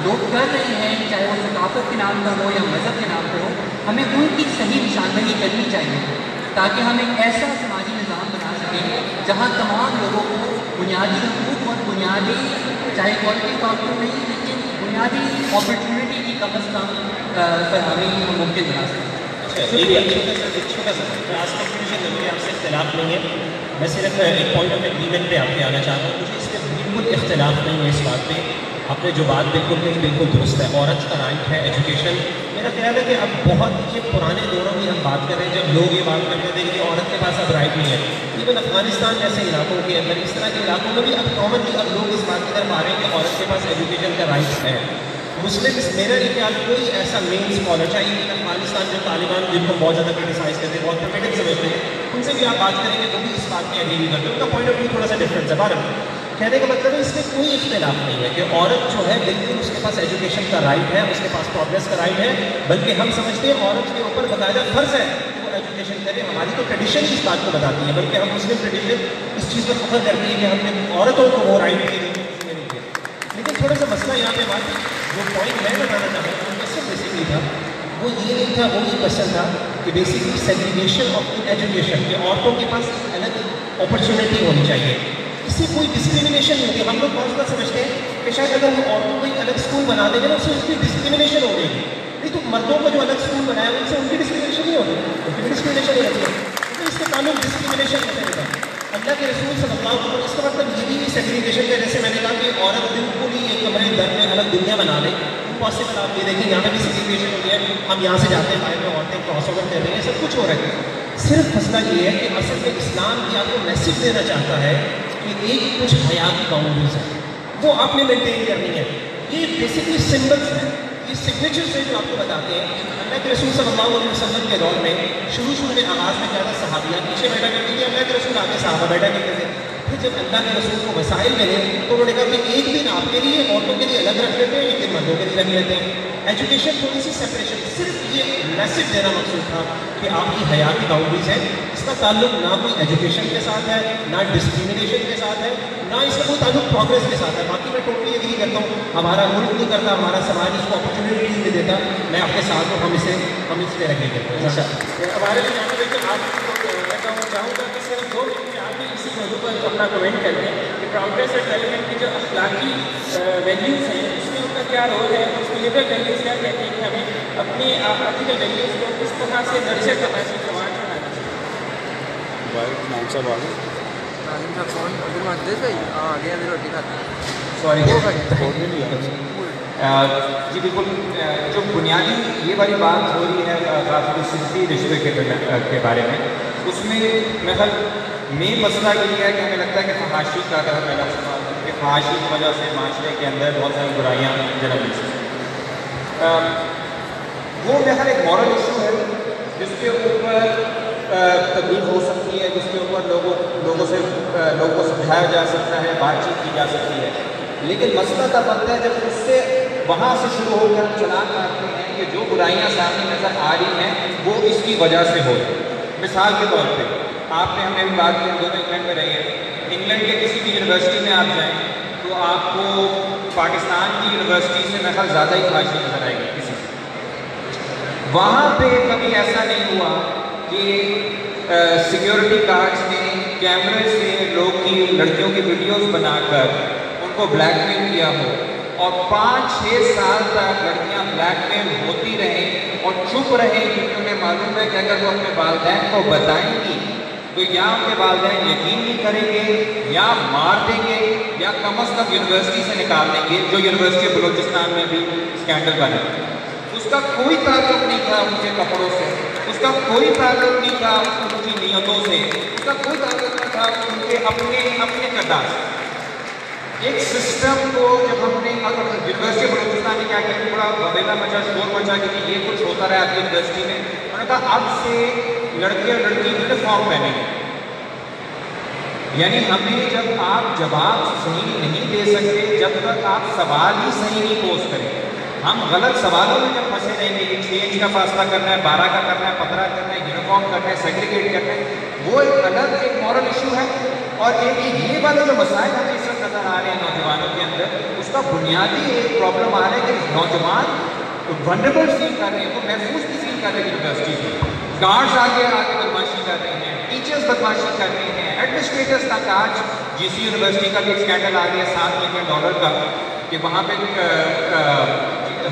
E: لوگ کر رہے ہیں، چاہے وہ ثقافت کے نام پر ہو یا مذہب کے نام پر ہو، ہمیں ان کی صحیح نشاندہی کرنی چاہیے تاکہ ہم ایک ایسا سماجی نظام بنا سکیں جہاں تمام لوگوں کو بنیادی حقوق اور بنیادی، چاہے کوالٹی فیکٹر نہیں لیکن بنیادی اپرچونٹی کی کم از کم فراہمی ممکن بنا سکیں.
F: چھوٹا سا آج تک مجھے آپ سے اختلاف نہیں ہے، میں صرف ایک پوائنٹ آف ایگریمنٹ پہ آپ کے آنا چاہتا ہوں. مجھے اس پہ بالکل اختلاف نہیں ہے. اس بات پہ آپ نے جو بات بالکل کہی بالکل درست ہے. عورت کا رائٹ ہے ایجوکیشن. میرا خیال ہے کہ اب بہت یہ پرانے دوروں کی ہم بات کر رہے ہیں جب لوگ یہ بات کرتے تھے کہ عورت کے پاس اب رائٹ نہیں ہے. ایون افغانستان جیسے علاقوں کے اندر اس طرح کے علاقوں میں بھی اب کامنلی اب لوگ اس بات کی طرف آ رہے ہیں کہ عورت کے پاس ایجوکیشن کا رائٹ ہے. مسلمس میرا نہیں خیال کوئی ایسا مین اسکالر چاہیے کہ افغانستان جو طالبان جن کو بہت زیادہ کرٹیسائز کرتے ہیں، بہت پروفیٹک سمجھتے ہیں، ان سے بھی آپ بات کریں گے تو بھی اس بات میں اگری نہیں کرتے. ان کا پوائنٹ آف ویو تھوڑا سا ڈفرینس ہے. بارہ کہنے کا مطلب ہے اس میں کوئی اختلاف نہیں ہے کہ عورت جو ہے بالکل اس کے پاس ایجوکیشن کا رائٹ ہے، اس کے پاس پروگریس کا رائٹ ہے، بلکہ ہم سمجھتے ہیں عورت کے اوپر باقاعدہ فرض ہے کہ وہ ایجوکیشن کرے. ہماری تو ٹریڈیشن اس بات کو بتاتی ہے، بلکہ ہم مسلم ٹریڈیشن اس چیز پر فخر کرتی ہے کہ ہم نے عورتوں کو وہ رائٹ دیے. لیکن تھوڑا سا مسئلہ یہاں پہ بات جو پوائنٹ میں بتانا چاہتا ہوں وہ کیسے بیسکلی تھا، وہ یہ نہیں تھا، وہ یہ کوشچن تھا کہ بیسکلی سیگریگیشن آف ایجوکیشن کہ عورتوں کے پاس الگ اپرچونیٹی ہونی چاہیے. اس سے کوئی ڈسکریمنیشن نہیں ہوتی. ہم لوگ بہت بار سمجھتے ہیں کہ شاید اگر ہم عورتوں کو ایک الگ اسکول بنا دیں گے نا اس سے اس کی ڈسکریمنیشن ہو گئی. نہیں تو مردوں کو جو الگ اسکول بنایا ان سے ان کی ڈسکریمنیشن نہیں ہوتی، ان کی ڈسکریمنیشن نہیں ہوتی ہے. اس کے تعلق ڈسکریمنیشن نہیں ہوتا. اللہ کے رسول صلی اللہ علیہ وسلم اس کا مطلب یہ بھی سیگریگیشن کا، جیسے میں نے کہا کہ عورت بالکل ہی ایک کمرے در میں الگ دنیا بنا لے، پاسبل آپ یہ دیکھیں یہاں پہ بھی سیگریگیشن ہو گیا ہے. ہم یہاں سے جاتے ہیں باہر میں عورتیں کراس اوور کر رہی ہیں، سب کچھ ہو رہا ہے. صرف مسئلہ یہ ہے کہ اصل میں اسلام کی آپ کو میسیج دینا چاہتا ہے کہ ایک کچھ حیاتی باؤنڈریز ہیں وہ آپ نے مینٹین کرنی ہے. یہ بیسکلی سمبلس ہیں، یہ سگنیچرس ہیں جو آپ کو بتاتے ہیں. اللہ کے رسول صلی اللہ علیہ وسلم کے دور میں شروع میں آغاز میں کیا تھا، صحابیات پیچھے بیٹھا کرتی تھی، اللہ کے رسول آگے صحابہ بیٹھا کرتے تھے. پھر جب اللہ کے رسول کو وسائل ملے تو انہوں نے کہا کہ ایک دن آپ کے لیے عورتوں کے لیے الگ رکھ لیتے ہیں، ایک دن مردوں کے لیے رکھ لیتے ہیں. ایجوکیشن تھوڑی سی سپریشن، صرف یہ میسیج دینا مقصود تھا کہ آپ کی حیاتی باؤنڈریز ہیں. اس کا تعلق نہ کوئی ایجوکیشن کے ساتھ ہے، نہ ڈسکریمنیشن کے ساتھ ہے، نہ اس کا کوئی تعلق پروگریس کے ساتھ ہے. باقی میں ٹوٹلی ایگری کرتا ہوں، ہمارا ملک نہیں کرتا، ہمارا سماج اس کو اپرچونیٹیز نہیں دیتا. میں آپ کے ساتھ ہوں، ہم اس پہ ایگری کرتے ہیں.
B: ہمارے لیے یہاں پہ آپ چاہوں گا کہ صرف 2 منٹ میں آپ بھی اسی موضوع پر اپنا کمنٹ کر دیں کہ پروگریس اور ڈیولپمنٹ کی جو اخلاقی ویلیوز ہیں اس میں ان کا کیا رول ہے. اس میں لیبرل ویلیوز کیا کہتے ہیں کہ ہمیں اپنی ایتھیکل ویلیوز کو کس طرح سے نرچر کرنا چاہیے، سماج بنانا چاہیے.
A: نام صاحب آگے
D: جی بالکل. جو بنیادی یہ والی بات ہو رہی ہے غافل رشتے کے بارے میں، اس میں میرا مین مسئلہ یہ ہے کہ ہمیں لگتا ہے کہ فحاشی کا اگر ہم لفظ استعمال کریں کہ فحاشی کی وجہ سے معاشرے کے اندر بہت ساری برائیاں جنم لی سکتی. وہ میرا ایک مورل ایشو ہے جس کے اوپر تبدیل ہو سکتی ہے، جس کے اوپر لوگوں کو سمجھایا جا سکتا ہے، بات چیت کی جا سکتی ہے. لیکن مسئلہ تب بنتا ہے جب اس سے وہاں سے شروع ہو کر چلان مارتے ہیں کہ جو برائیاں سامنے نظر آ رہی ہیں وہ اس کی وجہ سے ہو رہی ہیں. مثال کے طور پہ آپ نے ہم نے بھی بات کی، ہم دونوں انگلینڈ میں رہے ہیں. انگلینڈ کے کسی بھی یونیورسٹی میں آپ جائیں تو آپ کو پاکستان کی یونیورسٹی سے میرا خیال زیادہ ہی فحاشی نظر آئے گی کسی سے. وہاں پہ کبھی ایسا نہیں ہوا کہ سیکیورٹی گارڈز نے کیمرے سے لوگ کی لڑکیوں کی ویڈیوز بنا کر کو بلیک میل کیا ہو اور 5-6 سال تک لڑکیاں بلیک میل ہوتی رہیں اور چپ رہیں، کیونکہ انہیں معلوم ہے کہ اگر وہ اپنے والدین کو بتائیں گی تو یا ان کے والدین یقین نہیں کریں گے یا مار دیں گے یا کم از کم یونیورسٹی سے نکال دیں گے، جو یونیورسٹی بلوچستان میں بھی اسکینڈل بنا۔ اس کا کوئی تعلق نہیں تھا ان کے کپڑوں سے، اس کا کوئی تعلق نہیں تھا ان کی نیتوں سے، اس کا کوئی تعلق نہیں تھا ان کے اپنے کردار سے۔ ایک سسٹم کو جب ہم نے یونیورسٹی بلوچستان نے کیا کیا کہ بڑا وبیلا مچا، شور مچا کہ یہ کچھ ہوتا رہا آپ کی یونیورسٹی میں، انہوں نے کہا اب سے لڑکے اور لڑکی یونیفارم پہنیں گے، یعنی ہمیں جب آپ جواب صحیح نہیں دے سکتے جب تک آپ سوال ہی صحیح نہیں پوسٹ کریں، ہم غلط سوالوں میں جب پھنسے رہیں گے کہ 6 انچ کا فاصلہ کرنا ہے، 12 کا کرنا ہے، 15 کرنا ہے، یونیفارم کرنا ہے، سیگریگیٹ کرنا ہے، وہ ایک الگ ایک مورل ایشو ہے۔ اور یہ والے جو مسائل ہمیں اس وقت نظر آ رہے ہیں نوجوانوں کے اندر، اس کا بنیادی ایک پرابلم آ رہا ہے کہ نوجوان ونڈربل فیل کر رہے ہیں، وہ محفوظ نہیں فیل کر رہے ہیں یونیورسٹی میں، گارڈز آگے بدماشی کر رہے ہیں، ٹیچرز بدماشی کر رہے ہیں، ایڈمنسٹریٹرز تک آج جی سی یونیورسٹی کا بھی ایک اسکینڈل آ گیا $7 ملین کا کہ وہاں پہ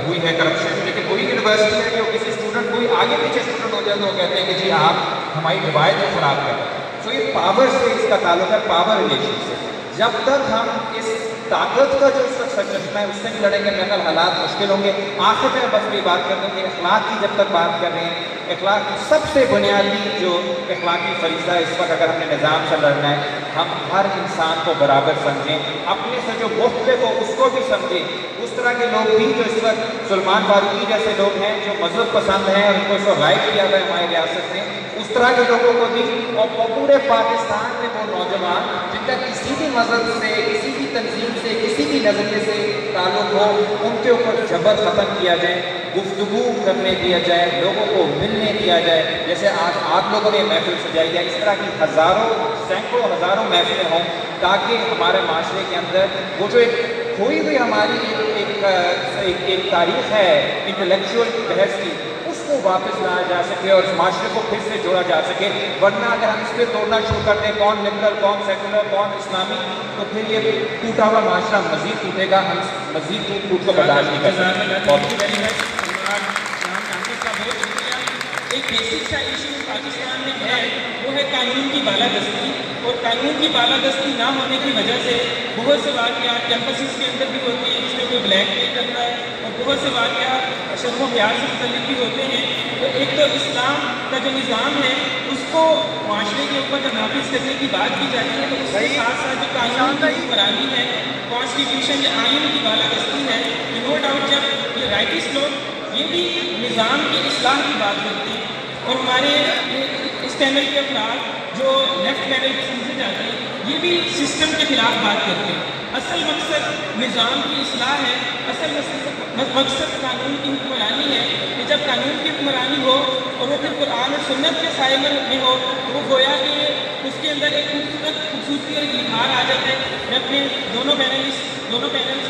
D: ہوئی ہے کرپشن، لیکن وہی یونیورسٹی ہے جو کسی اسٹوڈنٹ کوئی آگے پیچھے اسٹوڈنٹ ہو جائے تو وہ کہتے ہیں کہ جی آپ ہماری روایت کو خراب کر رہے ہیں۔ تو یہ پاور سے اس کا تعلق ہے، پاور ریلیشن سے۔ جب تک ہم اس طاقت کا جو اس وقت سرچشمہ ہے اس سے بھی لڑیں گے میرے خیال حالات مشکل ہوں گے۔ آخر میں بس یہ بات کر دوں کہ اخلاق کی جب تک بات کر رہے ہیں، اخلاق کی سب سے بنیادی جو اخلاقی فریضہ ہے اس وقت اگر ہم نے نظام سے لڑنا ہے، ہم ہر انسان کو برابر سمجھیں، اپنے سے جو مختلف ہو اس کو بھی سمجھیں۔ اس طرح کے لوگ بھی جو اس وقت سلمان فاروقی جیسے لوگ ہیں جو مذہب پسند ہیں اور ان کو اس وقت غائب کیا گیا ہے ہماری ریاست میں، اس طرح کے لوگوں کو بھی، اور پورے پاکستان میں وہ نوجوان جن کا کسی بھی مذہب سے، کسی بھی تنظیم سے، کسی بھی نظریے سے تعلق ہو، ان کے اوپر جبر ختم کیا جائے، گفتگو کرنے دیا جائے، لوگوں کو ملنے دیا جائے، جیسے آج آپ لوگوں نے محفل سجائی ہے، اس طرح کی ہزاروں، سینکڑوں ہزاروں محفلیں ہوں تاکہ ہمارے معاشرے کے اندر وہ جو ایک کھوئی ہوئی ہماری ایک تاریخ ہے انٹلیکچوئل بحث کی، اس کو واپس لایا جا سکے اور اس معاشرے کو پھر سے جوڑا جا سکے۔ ورنہ اگر ہم اس پہ توڑنا شروع کر دیں کون لبرل، کون سیکولر، کون اسلامی، تو پھر یہ ٹوٹا ہوا معاشرہ مزید ٹوٹے گا، ہم مزید ٹوٹ کو برداشت نہیں کر سکتے۔
B: ایک بیسک سا ایشو پاکستان میں ہے وہ ہے قانون کی بالادستی، اور قانون کی بالادستی نہ ہونے کی وجہ سے بہت سے واقعات کیمپسز کے اندر بھی ہوتے ہیں جس میں کوئی بلیک میل کرتا ہے، اور بہت سے واقعات شرم و حیا سے متعلق بھی ہوتے ہیں۔ تو ایک تو اسلام کا جو نظام ہے اس کو معاشرے کے اوپر جب نافذ کرنے کی بات کی جاتی ہے تو اس کے ساتھ ساتھ جو قانون کی حکمرانی ہے، کانسٹیٹیوشن یا آئین کی بالادستی ہے، نو ڈاؤٹ جب یہ رائٹس لوگ یہ بھی نظام کی اصلاح کی بات کرتے ہیں، اور ہمارے اس پینل کے افراد جو لیفٹ پینل کے سمجھے جاتے ہیں یہ بھی سسٹم کے خلاف بات کرتے ہیں۔ اصل مقصد نظام کی اصلاح ہے، اصل مقصد قانون کی حکمرانی ہے کہ جب قانون کی حکمرانی ہو اور وہ پھر قرآن اور سنت کے سائے میں ہو تو وہ گویا کہ اس کے اندر ایک خوبصورتی اور ایک نکھار آ جاتا ہے۔ میں اپنے دونوں پینلز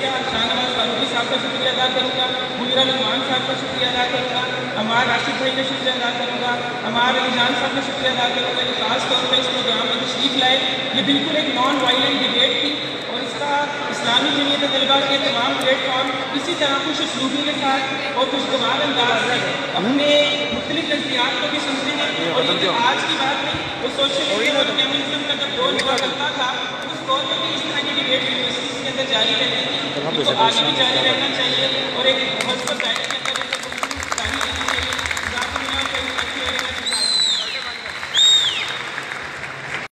B: کا شاہ نواز فاروقی صاحب کا شکریہ ادا کروں گا، منیرہ لقمان صاحب کا شکریہ ادا کروں گا، عمار راشد بھائی کا شکریہ ادا کروں گا، عمار علی جان صاحب کا شکریہ ادا کروں گا کہ خاص طور پہ اس پروگرام میں تشریف لائے۔ یہ بالکل ایک نان وائلنٹ ڈبیٹ تھی اور اس کا اسلامی جمعیت طلباء کے تمام پلیٹ فارم اسی طرح خوش اسلوبی کے ساتھ اور خوشگوار انداز سے اپنے مختلف نظریات کو بھی سنتے ہیں، اور یہ آج کی بات نہیں، وہ سوشل اور کمیونزم کا جب دور ہوا کرتا تھا اس دور میں بھی اس طرح کی ڈبیٹ یونیورسٹیز کے اندر جاری رہتی تھی، ان کو آگے بھی جاری رہنا چاہیے اور ایک مثبت دائرے